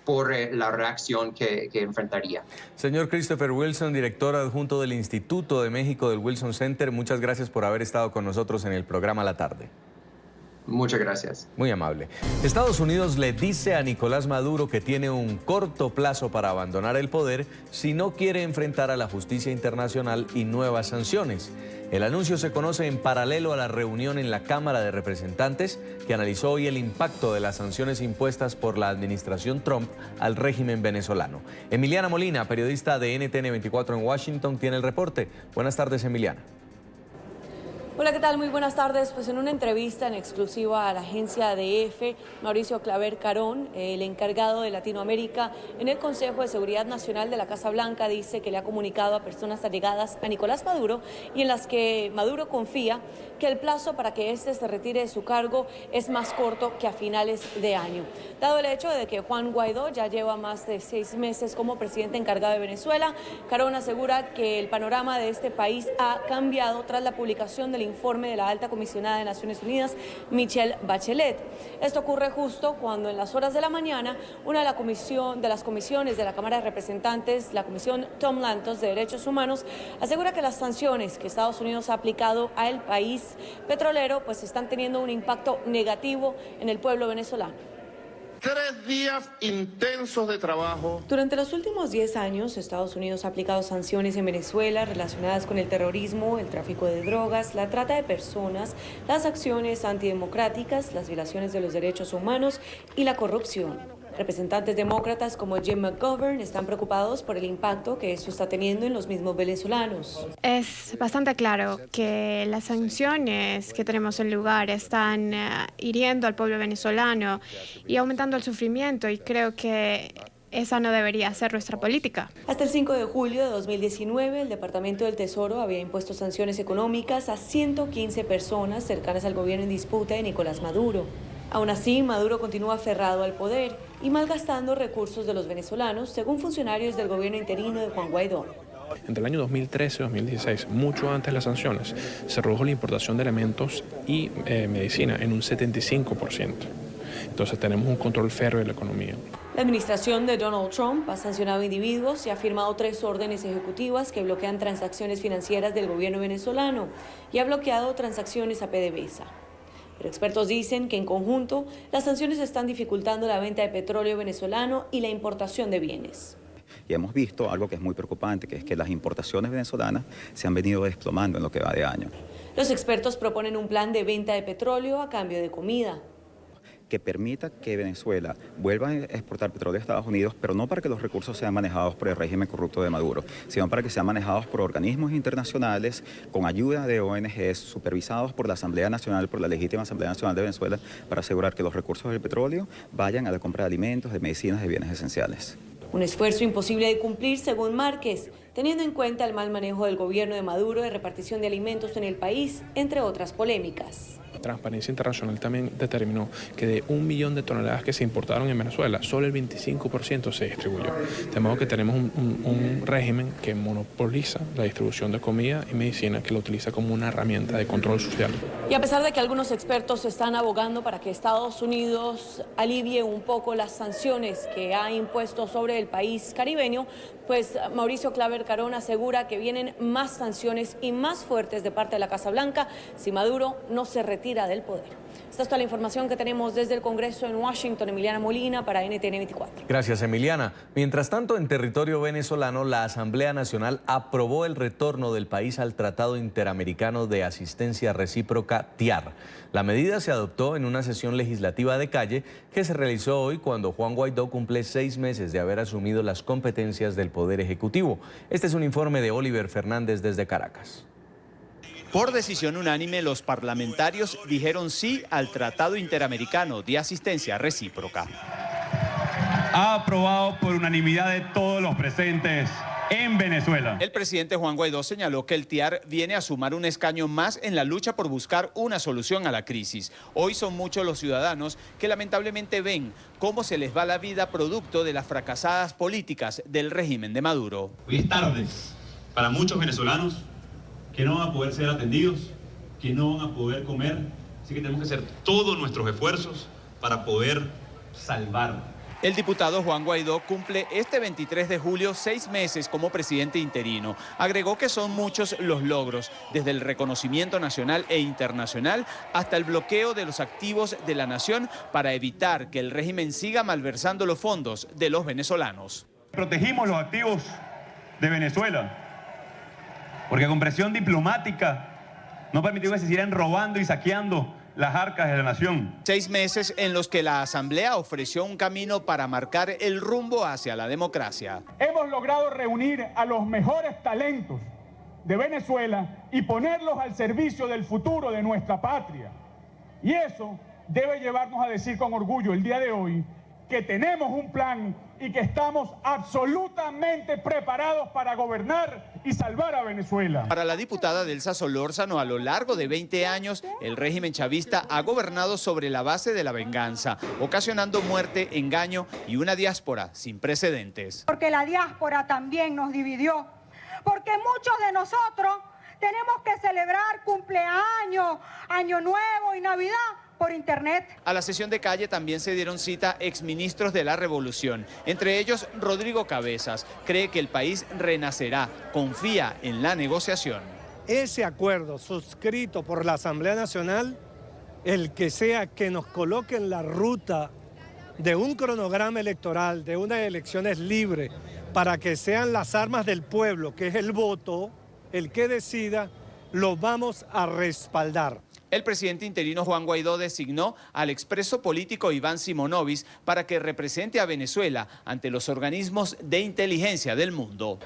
por la reacción que enfrentaría. Señor Christopher Wilson, director adjunto del Instituto de México del Wilson Center, muchas gracias por haber estado con nosotros en el programa La Tarde. Muchas gracias. Muy amable. Estados Unidos le dice a Nicolás Maduro que tiene un corto plazo para abandonar el poder si no quiere enfrentar a la justicia internacional y nuevas sanciones. El anuncio se conoce en paralelo a la reunión en la Cámara de Representantes que analizó hoy el impacto de las sanciones impuestas por la administración Trump al régimen venezolano. Emiliana Molina, periodista de NTN 24 en Washington, tiene el reporte. Buenas tardes, Emiliana. Hola, ¿qué tal? Muy buenas tardes. Pues en una entrevista en exclusiva a la agencia ADF, Mauricio Claver Carón, el encargado de Latinoamérica en el Consejo de Seguridad Nacional de la Casa Blanca, dice que le ha comunicado a personas allegadas a Nicolás Maduro y en las que Maduro confía que el plazo para que éste se retire de su cargo es más corto que a finales de año. Dado el hecho de que Juan Guaidó ya lleva más de 6 meses como presidente encargado de Venezuela, Carón asegura que el panorama de este país ha cambiado tras la publicación del informe de la alta comisionada de Naciones Unidas, Michelle Bachelet. Esto ocurre justo cuando en las horas de la mañana una de las comisiones de la Cámara de Representantes, la Comisión Tom Lantos de Derechos Humanos, asegura que las sanciones que Estados Unidos ha aplicado al país petrolero pues están teniendo un impacto negativo en el pueblo venezolano. 3 días intensos de trabajo. Durante los últimos 10 años, Estados Unidos ha aplicado sanciones en Venezuela relacionadas con el terrorismo, el tráfico de drogas, la trata de personas, las acciones antidemocráticas, las violaciones de los derechos humanos y la corrupción. Representantes demócratas como Jim McGovern están preocupados por el impacto que esto está teniendo en los mismos venezolanos. Es bastante claro que las sanciones que tenemos en lugar están hiriendo al pueblo venezolano y aumentando el sufrimiento, y creo que esa no debería ser nuestra política. Hasta el 5 de julio de 2019, el Departamento del Tesoro había impuesto sanciones económicas a 115 personas cercanas al gobierno en disputa de Nicolás Maduro. Aún así, Maduro continúa aferrado al poder y malgastando recursos de los venezolanos, según funcionarios del gobierno interino de Juan Guaidó. Entre el año 2013 y 2016, mucho antes de las sanciones, se redujo la importación de elementos y medicina en un 75%. Entonces tenemos un control férreo de la economía. La administración de Donald Trump ha sancionado individuos y ha firmado 3 órdenes ejecutivas que bloquean transacciones financieras del gobierno venezolano y ha bloqueado transacciones a PDVSA. Pero expertos dicen que en conjunto las sanciones están dificultando la venta de petróleo venezolano y la importación de bienes. Y hemos visto algo que es muy preocupante, que es que las importaciones venezolanas se han venido desplomando en lo que va de año. Los expertos proponen un plan de venta de petróleo a cambio de comida, que permita que Venezuela vuelva a exportar petróleo a Estados Unidos, pero no para que los recursos sean manejados por el régimen corrupto de Maduro, sino para que sean manejados por organismos internacionales, con ayuda de ONGs, supervisados por la Asamblea Nacional, por la legítima Asamblea Nacional de Venezuela, para asegurar que los recursos del petróleo vayan a la compra de alimentos, de medicinas, de bienes esenciales. Un esfuerzo imposible de cumplir, según Márquez, teniendo en cuenta el mal manejo del gobierno de Maduro de repartición de alimentos en el país, entre otras polémicas. Transparencia Internacional también determinó que de 1 millón de toneladas que se importaron en Venezuela, solo el 25% se distribuyó. De modo que tenemos un régimen que monopoliza la distribución de comida y medicina, que lo utiliza como una herramienta de control social. Y a pesar de que algunos expertos están abogando para que Estados Unidos alivie un poco las sanciones que ha impuesto sobre el país caribeño, Pues Mauricio Claver Carón asegura que vienen más sanciones y más fuertes de parte de la Casa Blanca si Maduro no se retira del poder. Esta es toda la información que tenemos desde el Congreso en Washington. Emiliana Molina para NTN 24. Gracias, Emiliana. Mientras tanto, en territorio venezolano, la Asamblea Nacional aprobó el retorno del país al Tratado Interamericano de Asistencia Recíproca, TIAR. La medida se adoptó en una sesión legislativa de calle que se realizó hoy cuando Juan Guaidó cumple 6 meses de haber asumido las competencias del Poder Ejecutivo. Este es un informe de Oliver Fernández desde Caracas. Por decisión unánime, los parlamentarios dijeron sí al Tratado Interamericano de Asistencia Recíproca. Ha aprobado por unanimidad de todos los presentes en Venezuela. El presidente Juan Guaidó señaló que el TIAR viene a sumar un escaño más en la lucha por buscar una solución a la crisis. Hoy son muchos los ciudadanos que lamentablemente ven cómo se les va la vida producto de las fracasadas políticas del régimen de Maduro. Hoy es tarde para muchos venezolanos que no van a poder ser atendidos, que no van a poder comer. Así que tenemos que hacer todos nuestros esfuerzos para poder salvar. El diputado Juan Guaidó cumple este 23 de julio 6 meses como presidente interino. Agregó que son muchos los logros, desde el reconocimiento nacional e internacional hasta el bloqueo de los activos de la nación para evitar que el régimen siga malversando los fondos de los venezolanos. Protegimos los activos de Venezuela, porque con presión diplomática no permitió que se siguieran robando y saqueando las arcas de la nación. 6 meses en los que la Asamblea ofreció un camino para marcar el rumbo hacia la democracia. Hemos logrado reunir a los mejores talentos de Venezuela y ponerlos al servicio del futuro de nuestra patria. Y eso debe llevarnos a decir con orgullo el día de hoy que tenemos un plan y que estamos absolutamente preparados para gobernar y salvar a Venezuela. Para la diputada Delsa Solórzano, a lo largo de 20 años, el régimen chavista ha gobernado sobre la base de la venganza, ocasionando muerte, engaño y una diáspora sin precedentes. Porque la diáspora también nos dividió, porque muchos de nosotros tenemos que celebrar cumpleaños, Año Nuevo y Navidad por internet. A la sesión de calle también se dieron cita exministros de la revolución, entre ellos Rodrigo Cabezas. Cree que el país renacerá, confía en la negociación. Ese acuerdo suscrito por la Asamblea Nacional, el que sea que nos coloque en la ruta de un cronograma electoral, de unas elecciones libres, para que sean las armas del pueblo, que es el voto, el que decida, lo vamos a respaldar. El presidente interino Juan Guaidó designó al expreso político Iván Simonovic para que represente a Venezuela ante los organismos de inteligencia del mundo.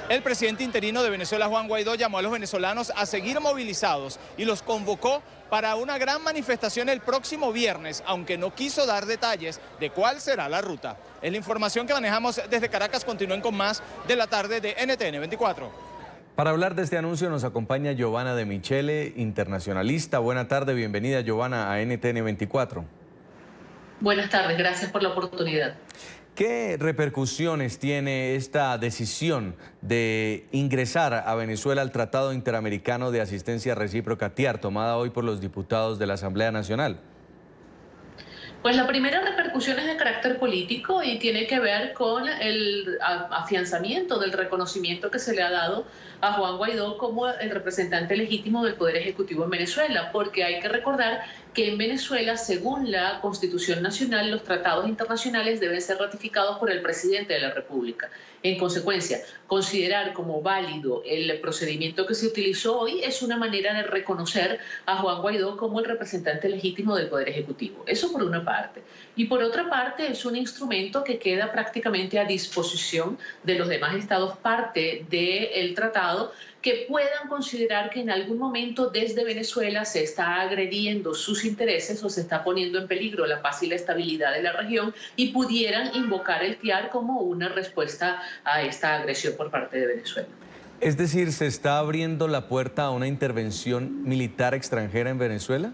El presidente interino de Venezuela, Juan Guaidó, llamó a los venezolanos a seguir movilizados y los convocó para una gran manifestación el próximo viernes, aunque no quiso dar detalles de cuál será la ruta. Es la información que manejamos desde Caracas. Continúen con más de la tarde de NTN 24. Para hablar de este anuncio nos acompaña Giovanna de Michele, internacionalista. Buena tarde, bienvenida Giovanna a NTN 24. Buenas tardes, gracias por la oportunidad. ¿Qué repercusiones tiene esta decisión de ingresar a Venezuela al Tratado Interamericano de Asistencia Recíproca, TIAR, tomada hoy por los diputados de la Asamblea Nacional? Pues la primera repercusión es de carácter político y tiene que ver con el afianzamiento del reconocimiento que se le ha dado a Juan Guaidó como el representante legítimo del Poder Ejecutivo en Venezuela, porque hay que recordar que en Venezuela, según la Constitución Nacional, los tratados internacionales deben ser ratificados por el presidente de la República. En consecuencia, considerar como válido el procedimiento que se utilizó hoy es una manera de reconocer a Juan Guaidó como el representante legítimo del Poder Ejecutivo. Eso por una parte. Y por otra parte, es un instrumento que queda prácticamente a disposición de los demás estados parte del tratado, que puedan considerar que en algún momento desde Venezuela se está agrediendo sus intereses o se está poniendo en peligro la paz y la estabilidad de la región y pudieran invocar el TIAR como una respuesta a esta agresión por parte de Venezuela. Es decir, ¿se está abriendo la puerta a una intervención militar extranjera en Venezuela?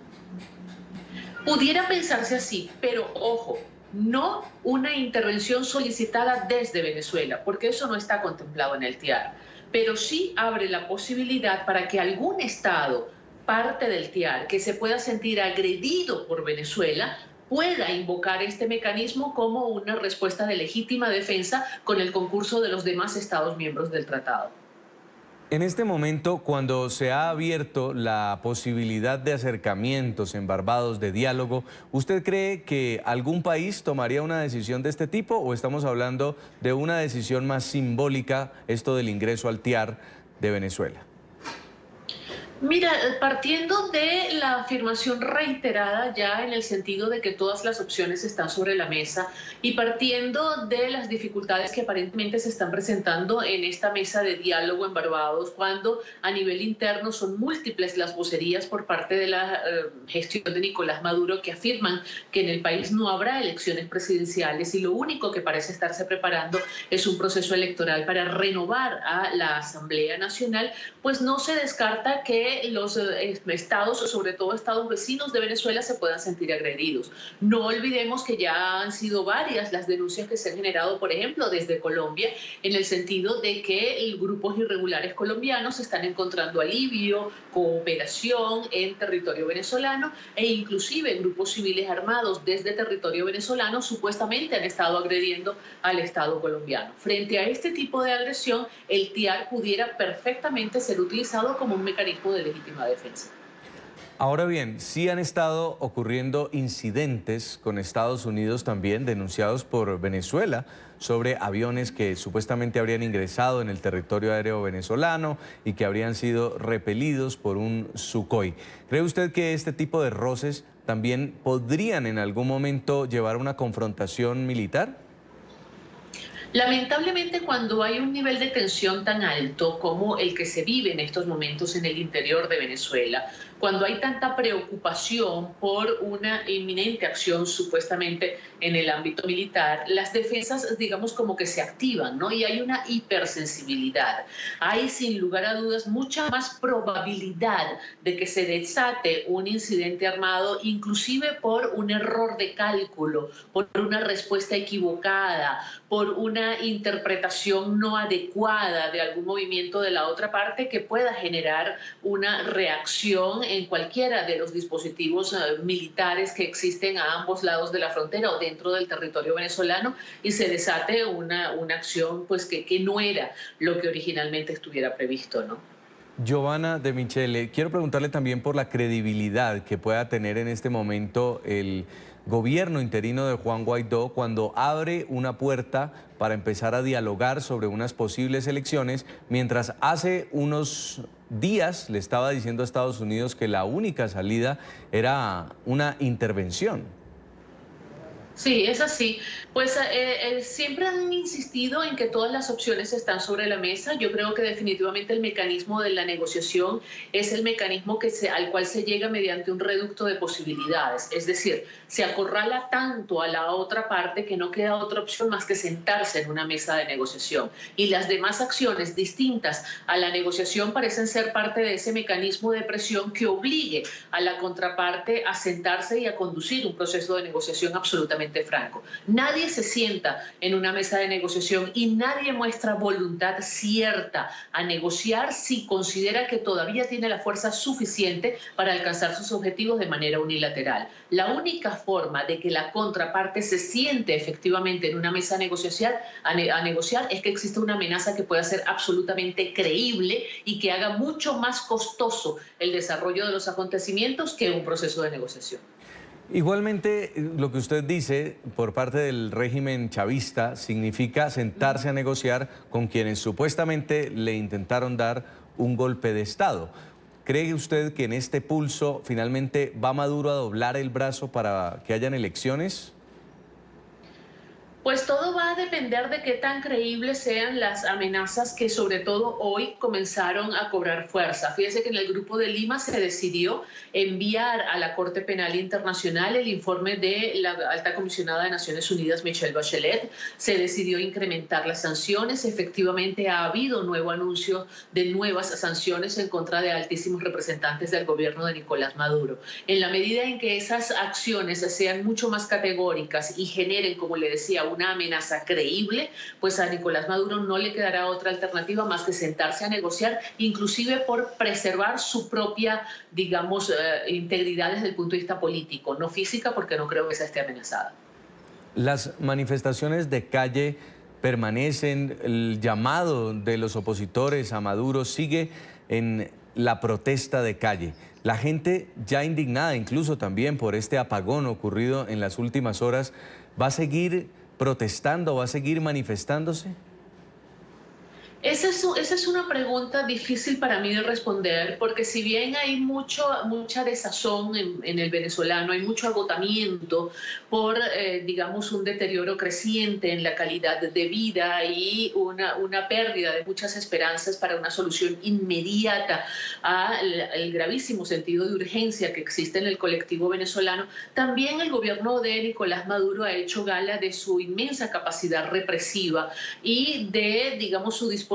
Pudiera pensarse así, pero ojo, no una intervención solicitada desde Venezuela, porque eso no está contemplado en el TIAR. Pero sí abre la posibilidad para que algún estado, parte del TIAR, que se pueda sentir agredido por Venezuela, pueda invocar este mecanismo como una respuesta de legítima defensa con el concurso de los demás Estados miembros del tratado. En este momento, cuando se ha abierto la posibilidad de acercamientos en Barbados, de diálogo, ¿usted cree que algún país tomaría una decisión de este tipo o estamos hablando de una decisión más simbólica, esto del ingreso al TIAR de Venezuela? Mira, partiendo de la afirmación reiterada ya en el sentido de que todas las opciones están sobre la mesa y partiendo de las dificultades que aparentemente se están presentando en esta mesa de diálogo en Barbados, cuando a nivel interno son múltiples las vocerías por parte de la gestión de Nicolás Maduro que afirman que en el país no habrá elecciones presidenciales y lo único que parece estarse preparando es un proceso electoral para renovar a la Asamblea Nacional, pues no se descarta que los estados, sobre todo estados vecinos de Venezuela, se puedan sentir agredidos. No olvidemos que ya han sido varias las denuncias que se han generado, por ejemplo, desde Colombia, en el sentido de que grupos irregulares colombianos están encontrando alivio, cooperación en territorio venezolano e inclusive grupos civiles armados desde territorio venezolano supuestamente han estado agrediendo al Estado colombiano. Frente a este tipo de agresión, el TIAR pudiera perfectamente ser utilizado como un mecanismo de legítima defensa. Ahora bien, sí han estado ocurriendo incidentes con Estados Unidos también denunciados por Venezuela sobre aviones que supuestamente habrían ingresado en el territorio aéreo venezolano y que habrían sido repelidos por un Sukhoi. ¿Cree usted que este tipo de roces también podrían en algún momento llevar a una confrontación militar? Lamentablemente, cuando hay un nivel de tensión tan alto como el que se vive en estos momentos en el interior de Venezuela, cuando hay tanta preocupación por una inminente acción supuestamente en el ámbito militar, las defensas, digamos, como que se activan, ¿no? Y hay una hipersensibilidad. Hay, sin lugar a dudas, mucha más probabilidad de que se desate un incidente armado, inclusive por un error de cálculo, por una respuesta equivocada, por una interpretación no adecuada de algún movimiento de la otra parte que pueda generar una reacción en cualquiera de los dispositivos militares que existen a ambos lados de la frontera o dentro del territorio venezolano y se desate una acción pues que no era lo que originalmente estuviera previsto, ¿no? Giovanna De Michele, quiero preguntarle también por la credibilidad que pueda tener en este momento el gobierno interino de Juan Guaidó cuando abre una puerta para empezar a dialogar sobre unas posibles elecciones, mientras hace unos días le estaba diciendo a Estados Unidos que la única salida era una intervención. Sí, es así. Pues siempre han insistido en que todas las opciones están sobre la mesa. Yo creo que definitivamente el mecanismo de la negociación es el mecanismo al cual se llega mediante un reducto de posibilidades. Es decir, se acorrala tanto a la otra parte que no queda otra opción más que sentarse en una mesa de negociación. Y las demás acciones distintas a la negociación parecen ser parte de ese mecanismo de presión que obligue a la contraparte a sentarse y a conducir un proceso de negociación absolutamente franco. Nadie se sienta en una mesa de negociación y nadie muestra voluntad cierta a negociar si considera que todavía tiene la fuerza suficiente para alcanzar sus objetivos de manera unilateral. La única forma de que la contraparte se siente efectivamente en una mesa a negociar es que exista una amenaza que pueda ser absolutamente creíble y que haga mucho más costoso el desarrollo de los acontecimientos que un proceso de negociación. Igualmente, lo que usted dice por parte del régimen chavista significa sentarse a negociar con quienes supuestamente le intentaron dar un golpe de Estado. ¿Cree usted que en este pulso finalmente va Maduro a doblar el brazo para que hayan elecciones? Pues todo va a depender de qué tan creíbles sean las amenazas que sobre todo hoy comenzaron a cobrar fuerza. Fíjese que en el Grupo de Lima se decidió enviar a la Corte Penal Internacional el informe de la alta comisionada de Naciones Unidas, Michelle Bachelet. Se decidió incrementar las sanciones. Efectivamente ha habido nuevo anuncio de nuevas sanciones en contra de altísimos representantes del gobierno de Nicolás Maduro. En la medida en que esas acciones sean mucho más categóricas y generen, como le decía, una amenaza creíble, pues a Nicolás Maduro no le quedará otra alternativa más que sentarse a negociar, inclusive por preservar su propia, digamos, integridad desde el punto de vista político, no física, porque no creo que esa esté amenazada. Las manifestaciones de calle permanecen, el llamado de los opositores a Maduro sigue en la protesta de calle. La gente ya indignada incluso también por este apagón ocurrido en las últimas horas, ¿va a seguir protestando, va a seguir manifestándose? Esa es una pregunta difícil para mí de responder, porque si bien hay mucha desazón en el venezolano, hay mucho agotamiento por, digamos, un deterioro creciente en la calidad de vida y una pérdida de muchas esperanzas para una solución inmediata al gravísimo sentido de urgencia que existe en el colectivo venezolano, también el gobierno de Nicolás Maduro ha hecho gala de su inmensa capacidad represiva y de, digamos, su disposición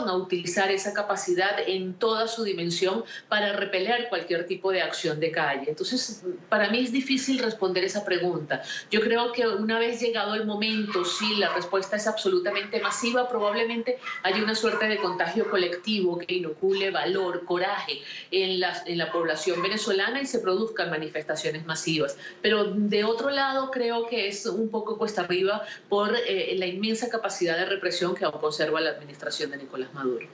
a utilizar esa capacidad en toda su dimensión para repeler cualquier tipo de acción de calle. Entonces, para mí es difícil responder esa pregunta. Yo creo que una vez llegado el momento, si la respuesta es absolutamente masiva, probablemente haya una suerte de contagio colectivo que inocule valor, coraje en la población venezolana y se produzcan manifestaciones masivas. Pero de otro lado, creo que es un poco cuesta arriba por la inmensa capacidad de represión que aún conserva la administración de Nicolás Maduro.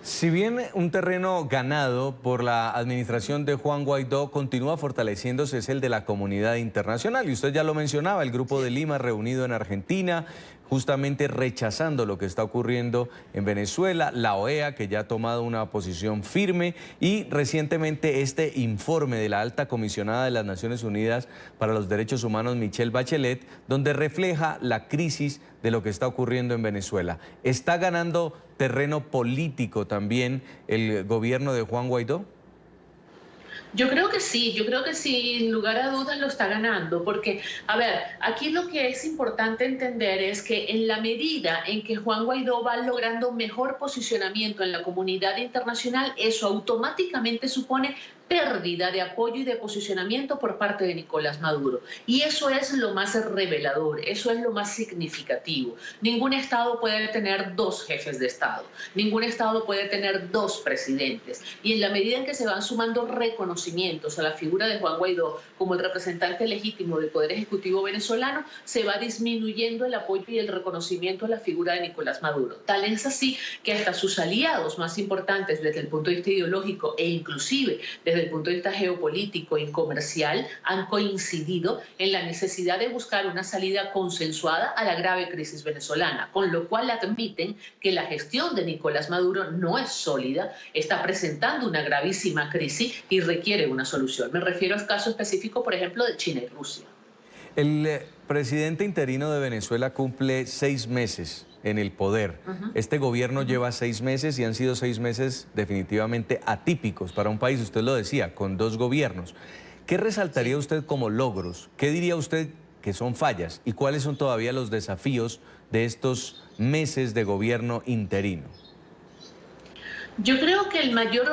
Si bien un terreno ganado por la administración de Juan Guaidó continúa fortaleciéndose, es el de la comunidad internacional. Y usted ya lo mencionaba, el Grupo de Lima reunido en Argentina, justamente rechazando lo que está ocurriendo en Venezuela, la OEA, que ya ha tomado una posición firme, y recientemente este informe de la alta comisionada de las Naciones Unidas para los Derechos Humanos, Michelle Bachelet, donde refleja la crisis de lo que está ocurriendo en Venezuela. ¿Está ganando terreno político también el gobierno de Juan Guaidó? Yo creo que sí, sin lugar a dudas lo está ganando, porque, a ver, aquí lo que es importante entender es que en la medida en que Juan Guaidó va logrando mejor posicionamiento en la comunidad internacional, eso automáticamente supone pérdida de apoyo y de posicionamiento por parte de Nicolás Maduro. Y eso es lo más revelador, eso es lo más significativo. Ningún Estado puede tener dos jefes de Estado, ningún Estado puede tener dos presidentes. Y en la medida en que se van sumando reconocimientos a la figura de Juan Guaidó como el representante legítimo del Poder Ejecutivo venezolano, se va disminuyendo el apoyo y el reconocimiento a la figura de Nicolás Maduro. Tal es así que hasta sus aliados más importantes desde el punto de vista ideológico e inclusive desde el punto de vista geopolítico y comercial han coincidido en la necesidad de buscar una salida consensuada a la grave crisis venezolana, con lo cual admiten que la gestión de Nicolás Maduro no es sólida, está presentando una gravísima crisis y requiere una solución. Me refiero al caso específico, por ejemplo, de China y Rusia. El presidente interino de Venezuela cumple 6 meses en el poder. Este gobierno lleva 6 meses y han sido 6 meses definitivamente atípicos para un país, usted lo decía, con 2 gobiernos. ¿Qué resaltaría usted como logros? ¿Qué diría usted que son fallas? ¿Y cuáles son todavía los desafíos de estos meses de gobierno interino? Yo creo que el mayor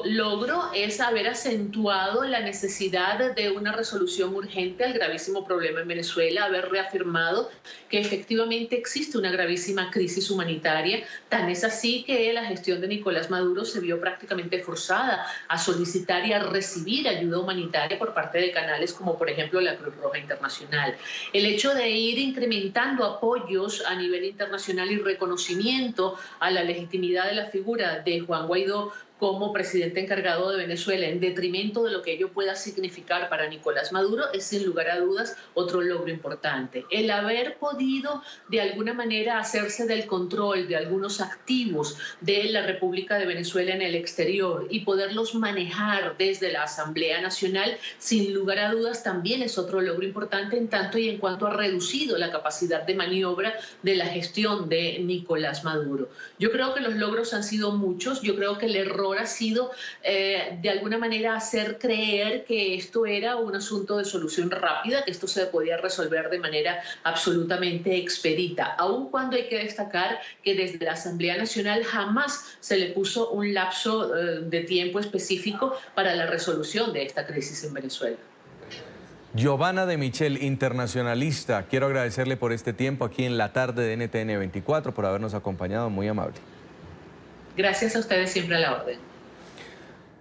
logro es haber acentuado la necesidad de una resolución urgente al gravísimo problema en Venezuela, haber reafirmado que efectivamente existe una gravísima crisis humanitaria. Tan es así que la gestión de Nicolás Maduro se vio prácticamente forzada a solicitar y a recibir ayuda humanitaria por parte de canales como por ejemplo la Cruz Roja Internacional. El hecho de ir incrementando apoyos a nivel internacional y reconocimiento a la legitimidad de la figura de Juan Guaidó como presidente encargado de Venezuela en detrimento de lo que ello pueda significar para Nicolás Maduro es sin lugar a dudas otro logro importante. El haber podido de alguna manera hacerse del control de algunos activos de la República de Venezuela en el exterior y poderlos manejar desde la Asamblea Nacional sin lugar a dudas también es otro logro importante en tanto y en cuanto ha reducido la capacidad de maniobra de la gestión de Nicolás Maduro. Yo creo que los logros han sido muchos, yo creo que el error ha sido de alguna manera hacer creer que esto era un asunto de solución rápida, que esto se podía resolver de manera absolutamente expedita, aun cuando hay que destacar que desde la Asamblea Nacional jamás se le puso un lapso de tiempo específico para la resolución de esta crisis en Venezuela. Giovanna de Michel, internacionalista, quiero agradecerle por este tiempo aquí en la tarde de NTN 24, por habernos acompañado, muy amable. Gracias a ustedes, siempre a la orden.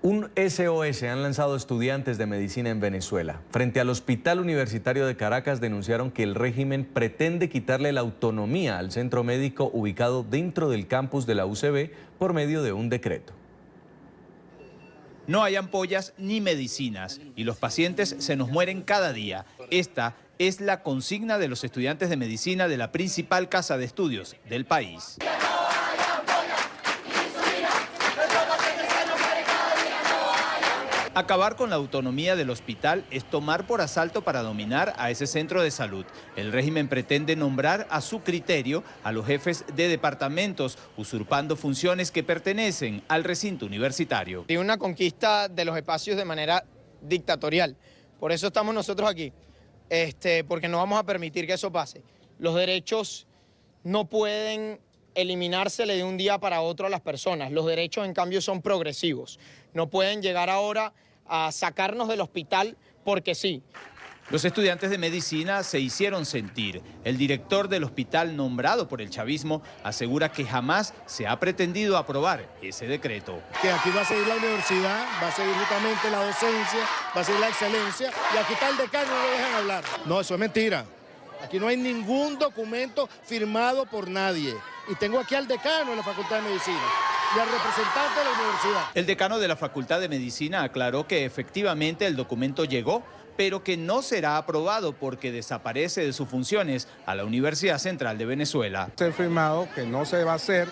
Un SOS han lanzado estudiantes de medicina en Venezuela. Frente al Hospital Universitario de Caracas denunciaron que el régimen pretende quitarle la autonomía al centro médico ubicado dentro del campus de la UCB por medio de un decreto. No hay ampollas ni medicinas y los pacientes se nos mueren cada día. Esta es la consigna de los estudiantes de medicina de la principal casa de estudios del país. Acabar con la autonomía del hospital es tomar por asalto para dominar a ese centro de salud. El régimen pretende nombrar a su criterio a los jefes de departamentos, usurpando funciones que pertenecen al recinto universitario. Y una conquista de los espacios de manera dictatorial. Por eso estamos nosotros aquí, porque no vamos a permitir que eso pase. Los derechos no pueden eliminársele de un día para otro a las personas. Los derechos, en cambio, son progresivos. No pueden llegar ahora a sacarnos del hospital porque sí. Los estudiantes de medicina se hicieron sentir. El director del hospital nombrado por el chavismo asegura que jamás se ha pretendido aprobar ese decreto. Que aquí va a seguir la universidad, va a seguir justamente la docencia, va a seguir la excelencia y aquí está el decano y no lo dejan hablar. No, eso es mentira. Aquí no hay ningún documento firmado por nadie. Y tengo aquí al decano de la Facultad de Medicina y al representante de la universidad. El decano de la Facultad de Medicina aclaró que efectivamente el documento llegó, pero que no será aprobado porque desaparece de sus funciones a la Universidad Central de Venezuela. Se ha firmado que no se va a hacer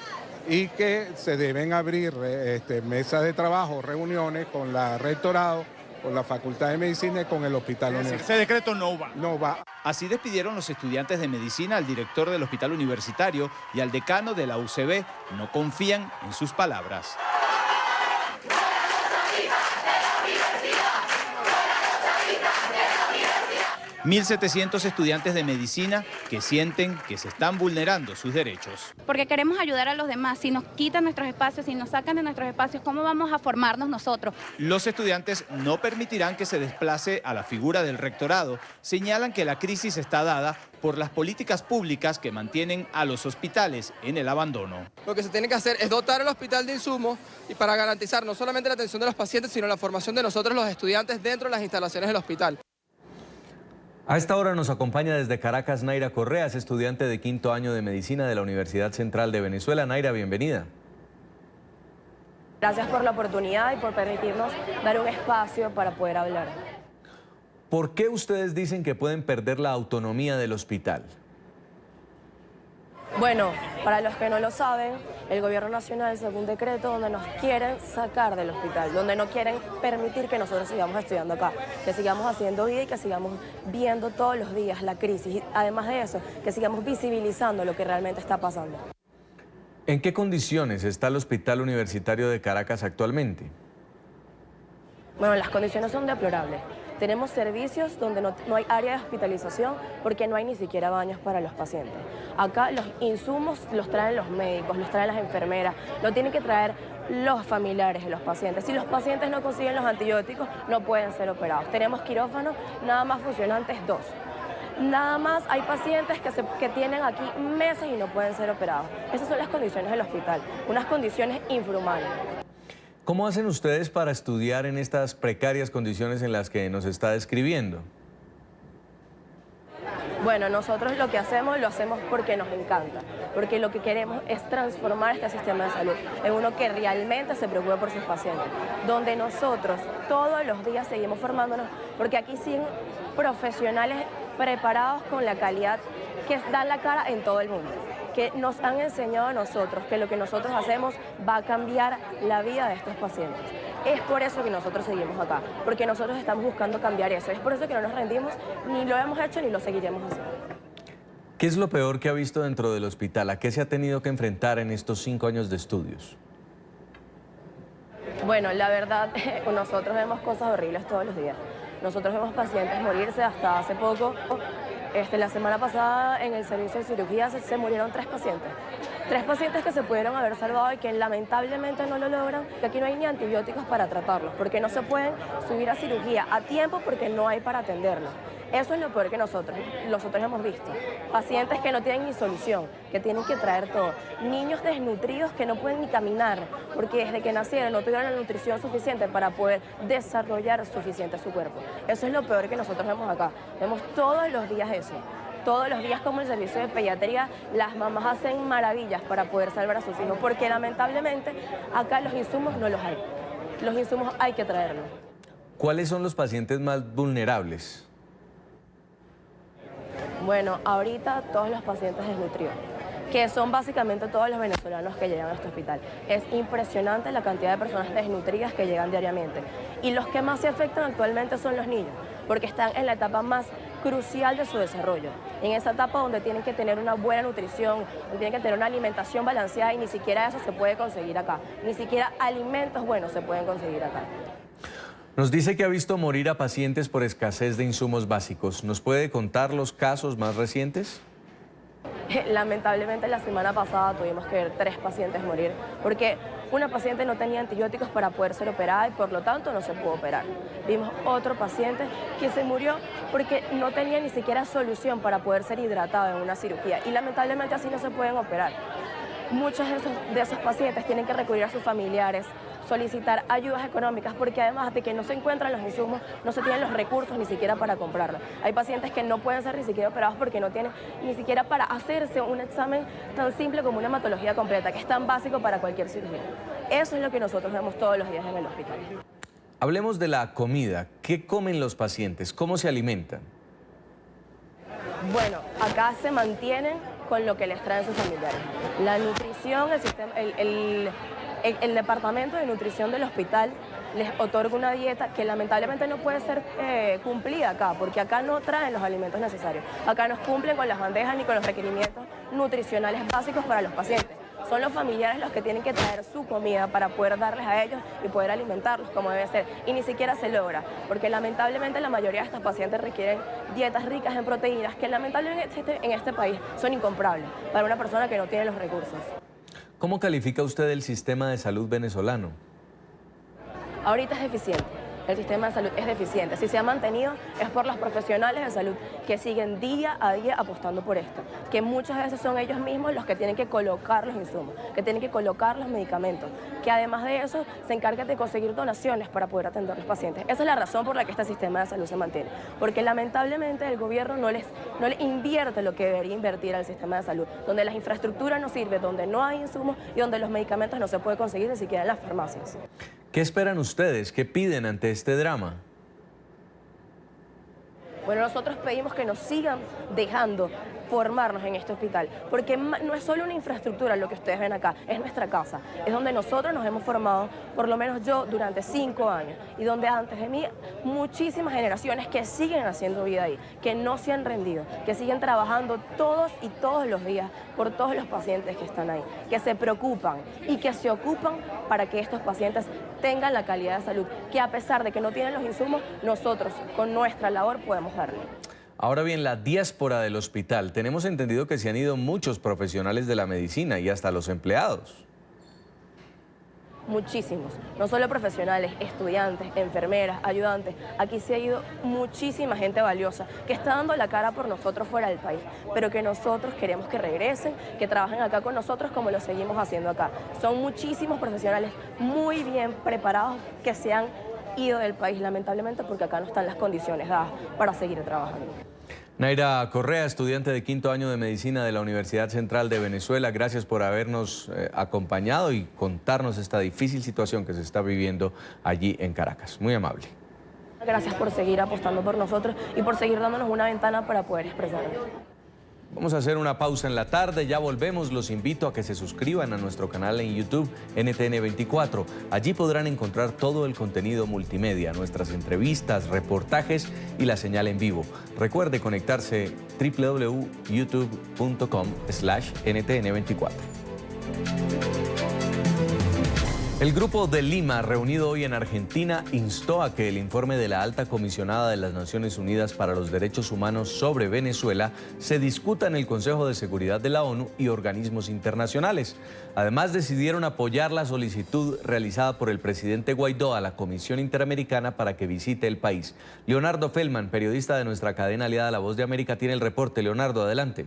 y que se deben abrir mesas de trabajo, reuniones con la rectorado, con la Facultad de Medicina y con el Hospital Universitario. Ese decreto no va. No va. Así despidieron los estudiantes de medicina al director del Hospital Universitario y al decano de la UCB. No confían en sus palabras. 1.700 estudiantes de medicina que sienten que se están vulnerando sus derechos. Porque queremos ayudar a los demás. Si nos quitan nuestros espacios, si nos sacan de nuestros espacios, ¿cómo vamos a formarnos nosotros? Los estudiantes no permitirán que se desplace a la figura del rectorado. Señalan que la crisis está dada por las políticas públicas que mantienen a los hospitales en el abandono. Lo que se tiene que hacer es dotar al hospital de insumos y para garantizar no solamente la atención de los pacientes, sino la formación de nosotros los estudiantes dentro de las instalaciones del hospital. A esta hora nos acompaña desde Caracas Nayra Correa, es estudiante de 5º año de Medicina de la Universidad Central de Venezuela. Nayra, bienvenida. Gracias por la oportunidad y por permitirnos dar un espacio para poder hablar. ¿Por qué ustedes dicen que pueden perder la autonomía del hospital? Bueno, para los que no lo saben, el gobierno nacional sacó un decreto donde nos quieren sacar del hospital, donde no quieren permitir que nosotros sigamos estudiando acá, que sigamos haciendo vida y que sigamos viendo todos los días la crisis. Y además de eso, que sigamos visibilizando lo que realmente está pasando. ¿En qué condiciones está el Hospital Universitario de Caracas actualmente? Bueno, las condiciones son deplorables. Tenemos servicios donde no hay área de hospitalización porque no hay ni siquiera baños para los pacientes. Acá los insumos los traen los médicos, los traen las enfermeras, lo tienen que traer los familiares de los pacientes. Si los pacientes no consiguen los antibióticos, no pueden ser operados. Tenemos quirófanos, nada más funcionantes 2. Nada más hay pacientes que tienen aquí meses y no pueden ser operados. Esas son las condiciones del hospital, unas condiciones infrahumanas. ¿Cómo hacen ustedes para estudiar en estas precarias condiciones en las que nos está describiendo? Bueno, nosotros lo que hacemos, lo hacemos porque nos encanta, porque lo que queremos es transformar este sistema de salud en uno que realmente se preocupe por sus pacientes, donde nosotros todos los días seguimos formándonos, porque aquí siguen profesionales preparados con la calidad que dan la cara en todo el mundo, que nos han enseñado a nosotros que lo que nosotros hacemos va a cambiar la vida de estos pacientes. Es por eso que nosotros seguimos acá, porque nosotros estamos buscando cambiar eso. Es por eso que no nos rendimos, ni lo hemos hecho ni lo seguiremos haciendo. ¿Qué es lo peor que ha visto dentro del hospital? ¿A qué se ha tenido que enfrentar en estos 5 años de estudios? Bueno, la verdad, nosotros vemos cosas horribles todos los días. Nosotros vemos pacientes morirse hasta hace poco. La semana pasada en el servicio de cirugía se murieron 3 pacientes. 3 pacientes que se pudieron haber salvado y que lamentablemente no lo logran, que aquí no hay ni antibióticos para tratarlos, porque no se pueden subir a cirugía a tiempo porque no hay para atenderlos. Eso es lo peor que nosotros hemos visto. Pacientes que no tienen ni solución, que tienen que traer todo. Niños desnutridos que no pueden ni caminar, porque desde que nacieron no tuvieron la nutrición suficiente para poder desarrollar suficiente su cuerpo. Eso es lo peor que nosotros vemos acá. Vemos todos los días eso. Todos los días, como el servicio de pediatría, las mamás hacen maravillas para poder salvar a sus hijos, porque lamentablemente acá los insumos no los hay. Los insumos hay que traerlos. ¿Cuáles son los pacientes más vulnerables? Bueno, ahorita todos los pacientes desnutridos, que son básicamente todos los venezolanos que llegan a este hospital. Es impresionante la cantidad de personas desnutridas que llegan diariamente. Y los que más se afectan actualmente son los niños, porque están en la etapa más crucial de su desarrollo, en esa etapa donde tienen que tener una buena nutrición, donde tienen que tener una alimentación balanceada, y ni siquiera eso se puede conseguir acá, ni siquiera alimentos buenos se pueden conseguir acá. Nos dice que ha visto morir a pacientes por escasez de insumos básicos. ¿Nos puede contar los casos más recientes? Lamentablemente la semana pasada tuvimos que ver 3 pacientes morir porque una paciente no tenía antibióticos para poder ser operada y por lo tanto no se pudo operar. Vimos otro paciente que se murió porque no tenía ni siquiera solución para poder ser hidratado en una cirugía y lamentablemente así no se pueden operar. Muchos de esos pacientes tienen que recurrir a sus familiares, solicitar ayudas económicas porque además de que no se encuentran los insumos, no se tienen los recursos ni siquiera para comprarlos. Hay pacientes que no pueden ser ni siquiera operados porque no tienen ni siquiera para hacerse un examen tan simple como una hematología completa, que es tan básico para cualquier cirugía. Eso es lo que nosotros vemos todos los días en el hospital. Hablemos de la comida. ¿Qué comen los pacientes? ¿Cómo se alimentan? Bueno, acá se mantienen con lo que les traen sus familiares. La nutrición, el departamento de nutrición del hospital les otorga una dieta que lamentablemente no puede ser cumplida acá, porque acá no traen los alimentos necesarios. Acá no cumplen con las bandejas ni con los requerimientos nutricionales básicos para los pacientes. Son los familiares los que tienen que traer su comida para poder darles a ellos y poder alimentarlos como debe ser. Y ni siquiera se logra, porque lamentablemente la mayoría de estos pacientes requieren dietas ricas en proteínas que lamentablemente en este país son incomprables para una persona que no tiene los recursos. ¿Cómo califica usted el sistema de salud venezolano? Ahorita es deficiente. El sistema de salud es deficiente. Si se ha mantenido es por los profesionales de salud que siguen día a día apostando por esto, que muchas veces son ellos mismos los que tienen que colocar los insumos, que tienen que colocar los medicamentos, que además de eso se encargan de conseguir donaciones para poder atender a los pacientes. Esa es la razón por la que este sistema de salud se mantiene, porque lamentablemente el gobierno no le invierte lo que debería invertir al sistema de salud, donde las infraestructuras no sirven, donde no hay insumos y donde los medicamentos no se pueden conseguir ni siquiera en las farmacias. ¿Qué esperan ustedes? ¿Qué piden ante este drama? Bueno, nosotros pedimos que nos sigan dejando formarnos en este hospital, porque no es solo una infraestructura lo que ustedes ven acá, es nuestra casa, es donde nosotros nos hemos formado, por lo menos yo, durante 5 años, y donde antes de mí muchísimas generaciones que siguen haciendo vida ahí, que no se han rendido, que siguen trabajando todos y todos los días por todos los pacientes que están ahí, que se preocupan y que se ocupan para que estos pacientes tengan la calidad de salud, que a pesar de que no tienen los insumos, nosotros con nuestra labor podemos darle. Ahora bien, la diáspora del hospital. Tenemos entendido que se han ido muchos profesionales de la medicina y hasta los empleados. Muchísimos, no solo profesionales, estudiantes, enfermeras, ayudantes. Aquí se ha ido muchísima gente valiosa que está dando la cara por nosotros fuera del país, pero que nosotros queremos que regresen, que trabajen acá con nosotros como lo seguimos haciendo acá. Son muchísimos profesionales muy bien preparados que se han ido del país, lamentablemente, porque acá no están las condiciones dadas para seguir trabajando. Naira Correa, estudiante de 5º año de Medicina de la Universidad Central de Venezuela, gracias por habernos acompañado y contarnos esta difícil situación que se está viviendo allí en Caracas. Muy amable. Gracias por seguir apostando por nosotros y por seguir dándonos una ventana para poder expresarnos. Vamos a hacer una pausa en la tarde, ya volvemos. Los invito a que se suscriban a nuestro canal en YouTube NTN24. Allí podrán encontrar todo el contenido multimedia, nuestras entrevistas, reportajes y la señal en vivo. Recuerde conectarse www.youtube.com/NTN24. El Grupo de Lima, reunido hoy en Argentina, instó a que el informe de la Alta Comisionada de las Naciones Unidas para los Derechos Humanos sobre Venezuela se discuta en el Consejo de Seguridad de la ONU y organismos internacionales. Además, decidieron apoyar la solicitud realizada por el presidente Guaidó a la Comisión Interamericana para que visite el país. Leonardo Feldman, periodista de nuestra cadena aliada La Voz de América, tiene el reporte. Leonardo, adelante.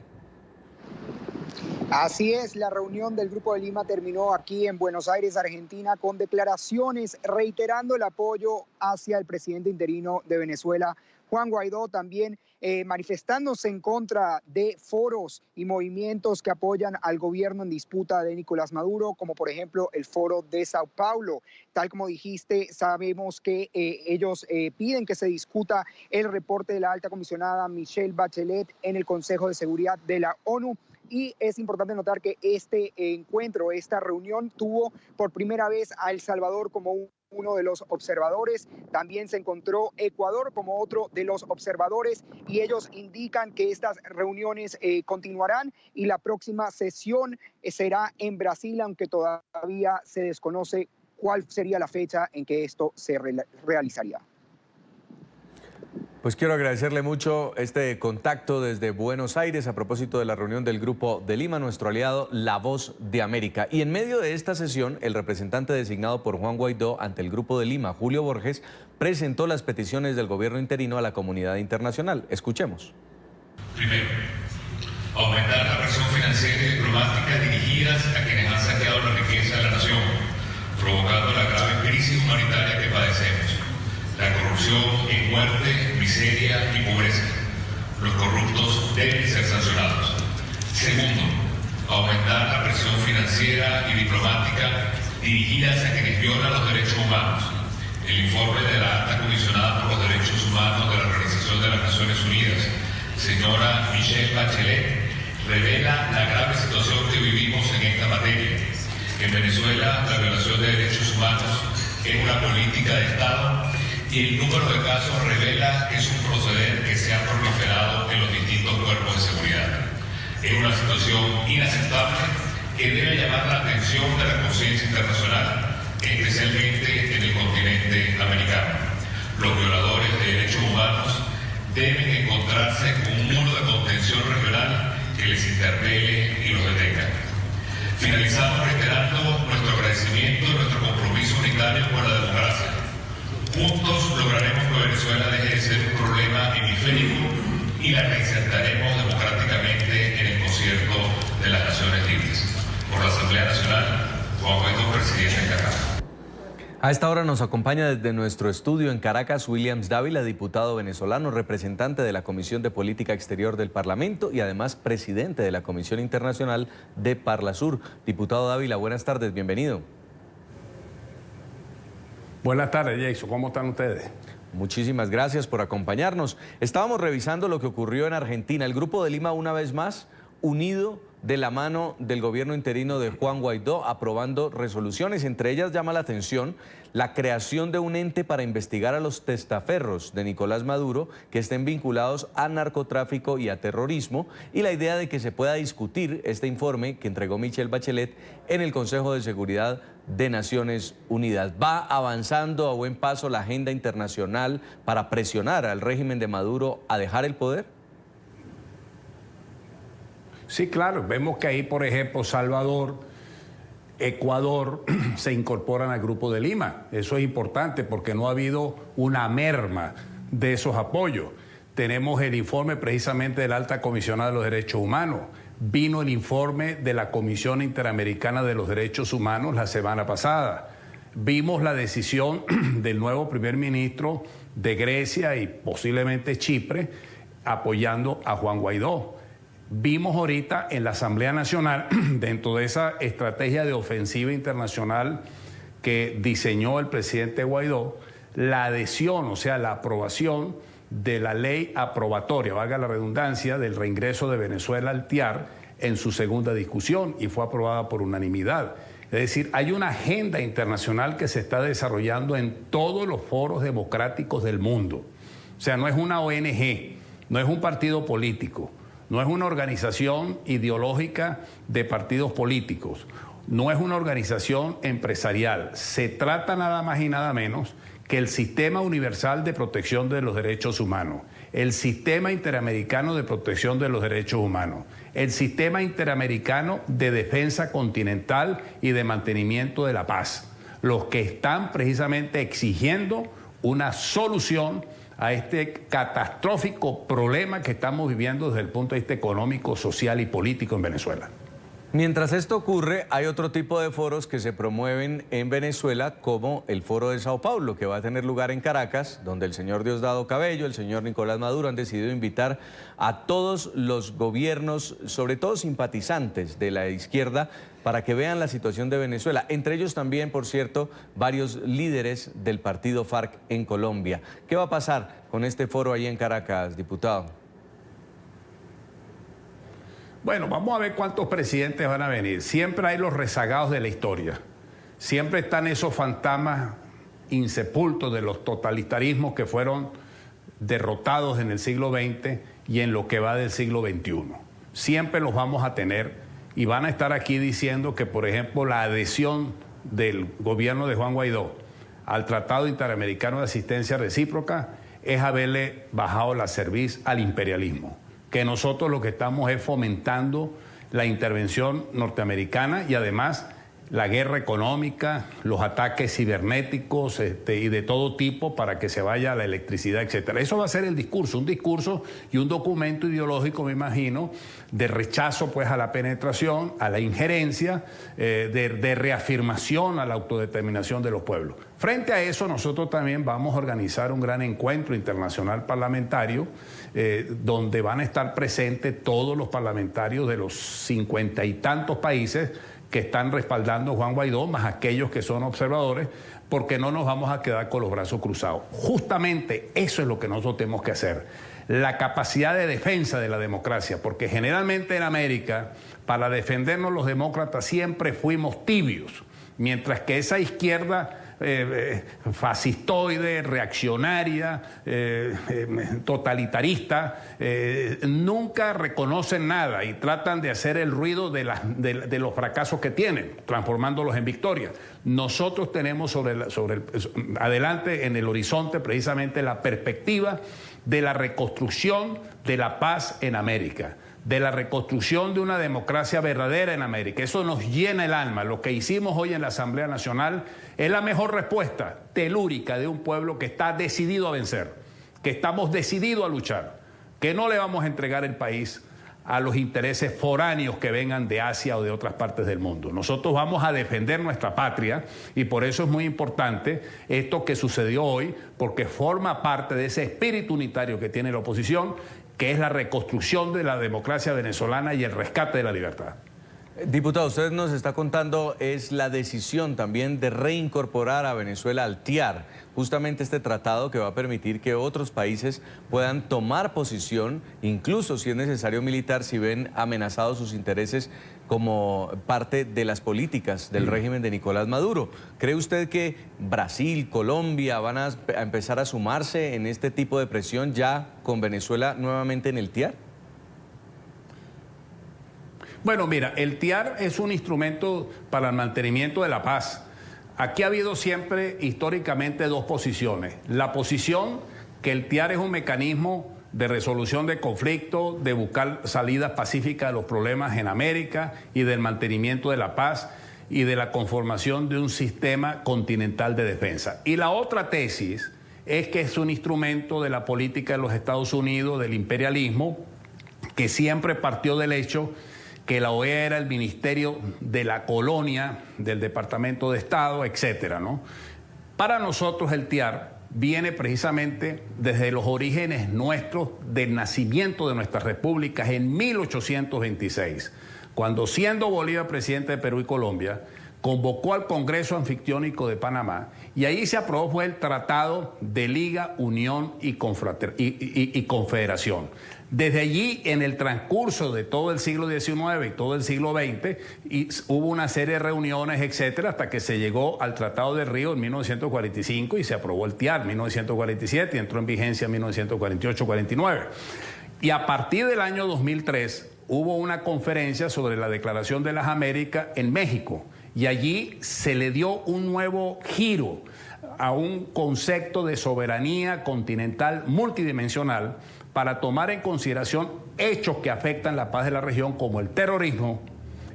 Así es, la reunión del Grupo de Lima terminó aquí en Buenos Aires, Argentina, con declaraciones reiterando el apoyo hacia el presidente interino de Venezuela, Juan Guaidó, también manifestándose en contra de foros y movimientos que apoyan al gobierno en disputa de Nicolás Maduro, como por ejemplo el Foro de Sao Paulo. Tal como dijiste, sabemos que ellos piden que se discuta el reporte de la alta comisionada Michelle Bachelet en el Consejo de Seguridad de la ONU. Y es importante notar que este encuentro, esta reunión, tuvo por primera vez a El Salvador como uno de los observadores. También se encontró Ecuador como otro de los observadores y ellos indican que estas reuniones continuarán y la próxima sesión será en Brasil, aunque todavía se desconoce cuál sería la fecha en que esto se realizaría. Pues quiero agradecerle mucho este contacto desde Buenos Aires a propósito de la reunión del Grupo de Lima, nuestro aliado La Voz de América. Y en medio de esta sesión, el representante designado por Juan Guaidó ante el Grupo de Lima, Julio Borges, presentó las peticiones del gobierno interino a la comunidad internacional. Escuchemos. Primero, aumentar la presión financiera y diplomática dirigidas a quienes han saqueado la riqueza de la nación, provocando la grave crisis humanitaria que padecemos. La corrupción es muerte, miseria y pobreza. Los corruptos deben ser sancionados. Segundo, aumentar la presión financiera y diplomática dirigidas a quienes violan los derechos humanos. El informe de la Alta Comisionada por los Derechos Humanos de la Organización de las Naciones Unidas, señora Michelle Bachelet, revela la grave situación que vivimos en esta materia. En Venezuela, la violación de derechos humanos es una política de Estado y el número de casos revela que es un proceder que se ha proliferado en los distintos cuerpos de seguridad. Es una situación inaceptable que debe llamar la atención de la conciencia internacional, especialmente en el continente americano. Los violadores de derechos humanos deben encontrarse con un muro de contención regional que les interpele y los detenga. Finalizamos reiterando nuestro agradecimiento y nuestro compromiso unitario con la democracia. Juntos lograremos que Venezuela deje de ser un problema hemisférico y la reinsertaremos democráticamente en el concierto de las Naciones Libres. Por la Asamblea Nacional, Juan Guaidó, presidente de Caracas. A esta hora nos acompaña desde nuestro estudio en Caracas Williams Dávila, diputado venezolano, representante de la Comisión de Política Exterior del Parlamento y además presidente de la Comisión Internacional de Parlasur. Diputado Dávila, buenas tardes, bienvenido. Buenas tardes, Jason. ¿Cómo están ustedes? Muchísimas gracias por acompañarnos. Estábamos revisando lo que ocurrió en Argentina. El Grupo de Lima, una vez más, unido de la mano del gobierno interino de Juan Guaidó, aprobando resoluciones. Entre ellas llama la atención la creación de un ente para investigar a los testaferros de Nicolás Maduro que estén vinculados a narcotráfico y a terrorismo, y la idea de que se pueda discutir este informe que entregó Michelle Bachelet en el Consejo de Seguridad de Naciones Unidas. ¿Va avanzando a buen paso la agenda internacional para presionar al régimen de Maduro a dejar el poder? Sí, claro. Vemos que ahí, por ejemplo, Salvador, Ecuador se incorporan al Grupo de Lima. Eso es importante porque no ha habido una merma de esos apoyos. Tenemos el informe precisamente de la Alta Comisionada de los Derechos Humanos. Vino el informe de la Comisión Interamericana de los Derechos Humanos la semana pasada. Vimos la decisión del nuevo primer ministro de Grecia y posiblemente Chipre apoyando a Juan Guaidó. Vimos ahorita en la Asamblea Nacional, dentro de esa estrategia de ofensiva internacional que diseñó el presidente Guaidó, la adhesión, o sea, la aprobación de la ley aprobatoria, valga la redundancia, del reingreso de Venezuela al TIAR en su segunda discusión y fue aprobada por unanimidad. Es decir, hay una agenda internacional que se está desarrollando en todos los foros democráticos del mundo. O sea, no es una ONG, no es un partido político, no es una organización ideológica de partidos políticos no es una organización empresarial. Se trata nada más y nada menos que el Sistema Universal de Protección de los Derechos Humanos, el Sistema Interamericano de Protección de los Derechos Humanos, el Sistema Interamericano de Defensa Continental y de Mantenimiento de la Paz, los que están precisamente exigiendo una solución a este catastrófico problema que estamos viviendo desde el punto de vista económico, social y político en Venezuela. Mientras esto ocurre, hay otro tipo de foros que se promueven en Venezuela, como el Foro de Sao Paulo, que va a tener lugar en Caracas, donde el señor Diosdado Cabello, el señor Nicolás Maduro han decidido invitar a todos los gobiernos, sobre todo simpatizantes de la izquierda, para que vean la situación de Venezuela. Entre ellos también, por cierto, varios líderes del partido FARC en Colombia. ¿Qué va a pasar con este foro ahí en Caracas, diputado? Bueno, vamos a ver cuántos presidentes van a venir. Siempre hay los rezagados de la historia. Siempre están esos fantasmas insepultos de los totalitarismos que fueron derrotados en el siglo XX y en lo que va del siglo XXI. Siempre los vamos a tener y van a estar aquí diciendo que, por ejemplo, la adhesión del gobierno de Juan Guaidó al Tratado Interamericano de Asistencia Recíproca es haberle bajado la cerviz al imperialismo. Que nosotros lo que estamos es fomentando la intervención norteamericana y además la guerra económica, los ataques cibernéticos y de todo tipo para que se vaya la electricidad, etcétera. Eso va a ser el discurso, un discurso y un documento ideológico, me imagino, de rechazo pues a la penetración, a la injerencia, de reafirmación a la autodeterminación de los pueblos. Frente a eso, nosotros también vamos a organizar un gran encuentro internacional parlamentario donde van a estar presentes todos los parlamentarios de los 50 y tantos países que están respaldando a Juan Guaidó, más aquellos que son observadores, porque no nos vamos a quedar con los brazos cruzados. Justamente eso es lo que nosotros tenemos que hacer. La capacidad de defensa de la democracia, porque generalmente en América, para defendernos los demócratas siempre fuimos tibios, mientras que esa izquierda fascistoide, reaccionaria, totalitarista, nunca reconocen nada y tratan de hacer el ruido de los fracasos que tienen, transformándolos en victorias. Nosotros tenemos adelante en el horizonte precisamente la perspectiva de la reconstrucción de la paz en América, de la reconstrucción de una democracia verdadera en América. Eso nos llena el alma. Lo que hicimos hoy en la Asamblea Nacional es la mejor respuesta telúrica de un pueblo que está decidido a vencer, que estamos decididos a luchar, que no le vamos a entregar el país a los intereses foráneos que vengan de Asia o de otras partes del mundo. Nosotros vamos a defender nuestra patria y por eso es muy importante esto que sucedió hoy, porque forma parte de ese espíritu unitario que tiene la oposición, que es la reconstrucción de la democracia venezolana y el rescate de la libertad. Diputado, usted nos está contando es la decisión también de reincorporar a Venezuela al TIAR, justamente este tratado que va a permitir que otros países puedan tomar posición, incluso si es necesario militar, si ven amenazados sus intereses como parte de las políticas del régimen de Nicolás Maduro. ¿Cree usted que Brasil, Colombia van a empezar a sumarse en este tipo de presión ya con Venezuela nuevamente en el TIAR? Bueno, mira, el TIAR es un instrumento para el mantenimiento de la paz. Aquí ha habido siempre, históricamente, dos posiciones. La posición que el TIAR es un mecanismo de resolución de conflictos, de buscar salidas pacíficas de los problemas en América y del mantenimiento de la paz y de la conformación de un sistema continental de defensa. Y la otra tesis es que es un instrumento de la política de los Estados Unidos, del imperialismo, que siempre partió del hecho que la OEA era el ministerio de la colonia, del Departamento de Estado, etcétera, ¿no? Para nosotros el TIAR viene precisamente desde los orígenes nuestros del nacimiento de nuestras repúblicas en 1826, cuando siendo Bolívar presidente de Perú y Colombia, convocó al Congreso Anfictiónico de Panamá y ahí se aprobó el Tratado de Liga, Unión y Confederación. Desde allí, en el transcurso de todo el siglo XIX y todo el siglo XX, hubo una serie de reuniones, etcétera, hasta que se llegó al Tratado de Río en 1945 y se aprobó el TIAR en 1947 y entró en vigencia en 1948-49. Y a partir del año 2003 hubo una conferencia sobre la Declaración de las Américas en México. y allí se le dio un nuevo giro a un concepto de soberanía continental multidimensional para tomar en consideración hechos que afectan la paz de la región como el terrorismo,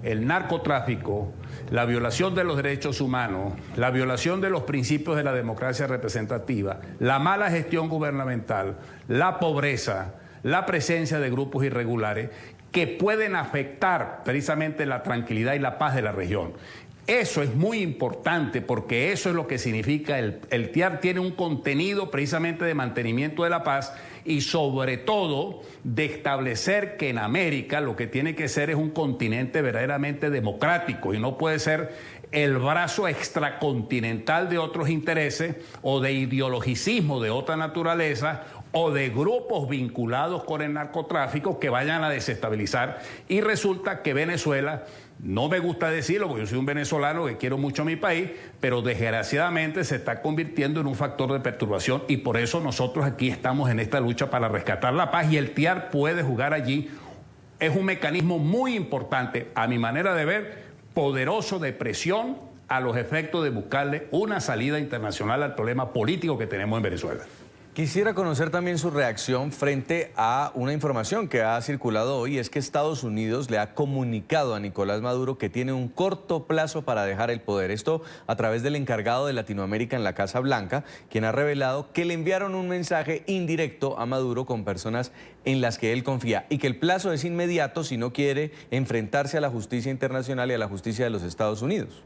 el narcotráfico, la violación de los derechos humanos, la violación de los principios de la democracia representativa, la mala gestión gubernamental, la pobreza, la presencia de grupos irregulares que pueden afectar precisamente la tranquilidad y la paz de la región. Eso es muy importante porque eso es lo que significa el TIAR tiene un contenido precisamente de mantenimiento de la paz y sobre todo de establecer que en América lo que tiene que ser es un continente verdaderamente democrático y no puede ser el brazo extracontinental de otros intereses o de ideologicismo de otra naturaleza o de grupos vinculados con el narcotráfico que vayan a desestabilizar. Y resulta que Venezuela, no me gusta decirlo porque yo soy un venezolano que quiero mucho a mi país, pero desgraciadamente se está convirtiendo en un factor de perturbación y por eso nosotros aquí estamos en esta lucha para rescatar la paz y el TIAR puede jugar allí. Es un mecanismo muy importante, a mi manera de ver, poderoso de presión a los efectos de buscarle una salida internacional al problema político que tenemos en Venezuela. Quisiera conocer también su reacción frente a una información que ha circulado hoy, es que Estados Unidos le ha comunicado a Nicolás Maduro que tiene un corto plazo para dejar el poder. Esto a través del encargado de Latinoamérica en la Casa Blanca, quien ha revelado que le enviaron un mensaje indirecto a Maduro con personas en las que él confía y que el plazo es inmediato si no quiere enfrentarse a la justicia internacional y a la justicia de los Estados Unidos.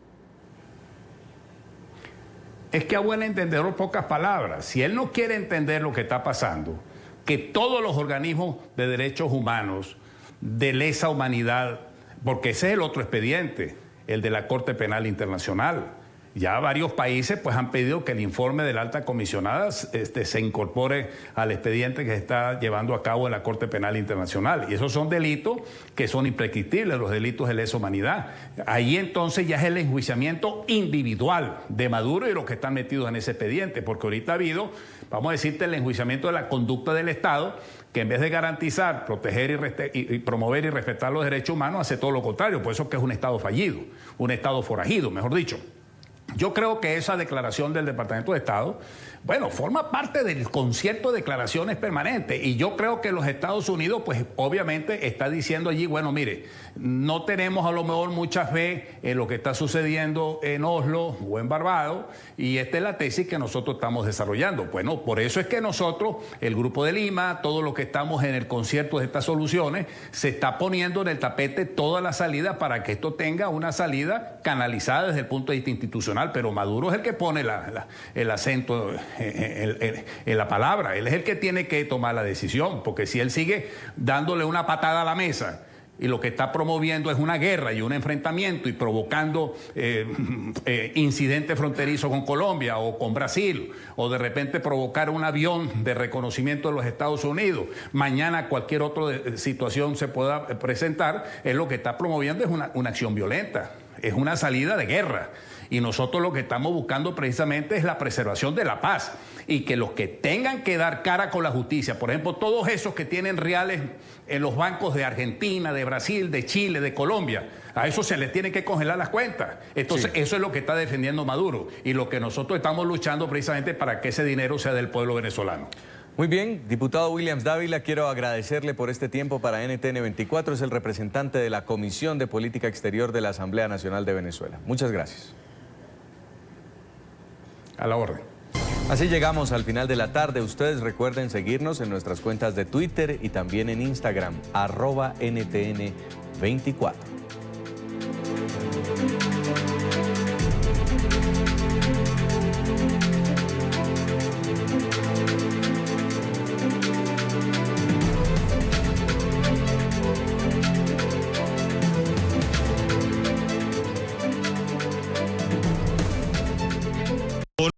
Es que a buen entendedor pocas palabras. Si él no quiere entender lo que está pasando, que todos los organismos de derechos humanos, de lesa humanidad, porque ese es el otro expediente, el de la Corte Penal Internacional. Ya varios países pues han pedido que el informe de la alta comisionada se incorpore al expediente que se está llevando a cabo en la Corte Penal Internacional. Y esos son delitos que son imprescriptibles, los delitos de lesa humanidad. Ahí entonces ya es el enjuiciamiento individual de Maduro y los que están metidos en ese expediente, porque ahorita ha habido, vamos a decirte, el enjuiciamiento de la conducta del Estado, que en vez de garantizar, proteger y promover y respetar los derechos humanos, hace todo lo contrario. Por eso es que es un Estado fallido, un Estado forajido, mejor dicho. Yo creo que esa declaración del Departamento de Estado, bueno, forma parte del concierto de declaraciones permanentes y yo creo que los Estados Unidos, pues obviamente está diciendo allí, bueno, mire, no tenemos a lo mejor mucha fe en lo que está sucediendo en Oslo o en Barbados y esta es la tesis que nosotros estamos desarrollando. Bueno, por eso es que nosotros, el Grupo de Lima, todos los que estamos en el concierto de estas soluciones, se está poniendo en el tapete toda la salida para que esto tenga una salida canalizada desde el punto de vista institucional, pero Maduro es el que pone el acento en la palabra, él es el que tiene que tomar la decisión, porque si él sigue dándole una patada a la mesa y lo que está promoviendo es una guerra y un enfrentamiento y provocando incidentes fronterizos con Colombia o con Brasil, o de repente provocar un avión de reconocimiento de los Estados Unidos, mañana cualquier otra situación se pueda presentar, él lo que está promoviendo es una acción violenta, es una salida de guerra. Y nosotros lo que estamos buscando precisamente es la preservación de la paz y que los que tengan que dar cara con la justicia, por ejemplo, todos esos que tienen reales en los bancos de Argentina, de Brasil, de Chile, de Colombia, a eso se les tiene que congelar las cuentas. Entonces, sí, eso es lo que está defendiendo Maduro y lo que nosotros estamos luchando precisamente para que ese dinero sea del pueblo venezolano. Muy bien, diputado Williams Dávila, quiero agradecerle por este tiempo para NTN 24, es el representante de la Comisión de Política Exterior de la Asamblea Nacional de Venezuela. Muchas gracias. A la orden. Así llegamos al final de la tarde. Ustedes recuerden seguirnos en nuestras cuentas de Twitter y también en Instagram, @NTN24.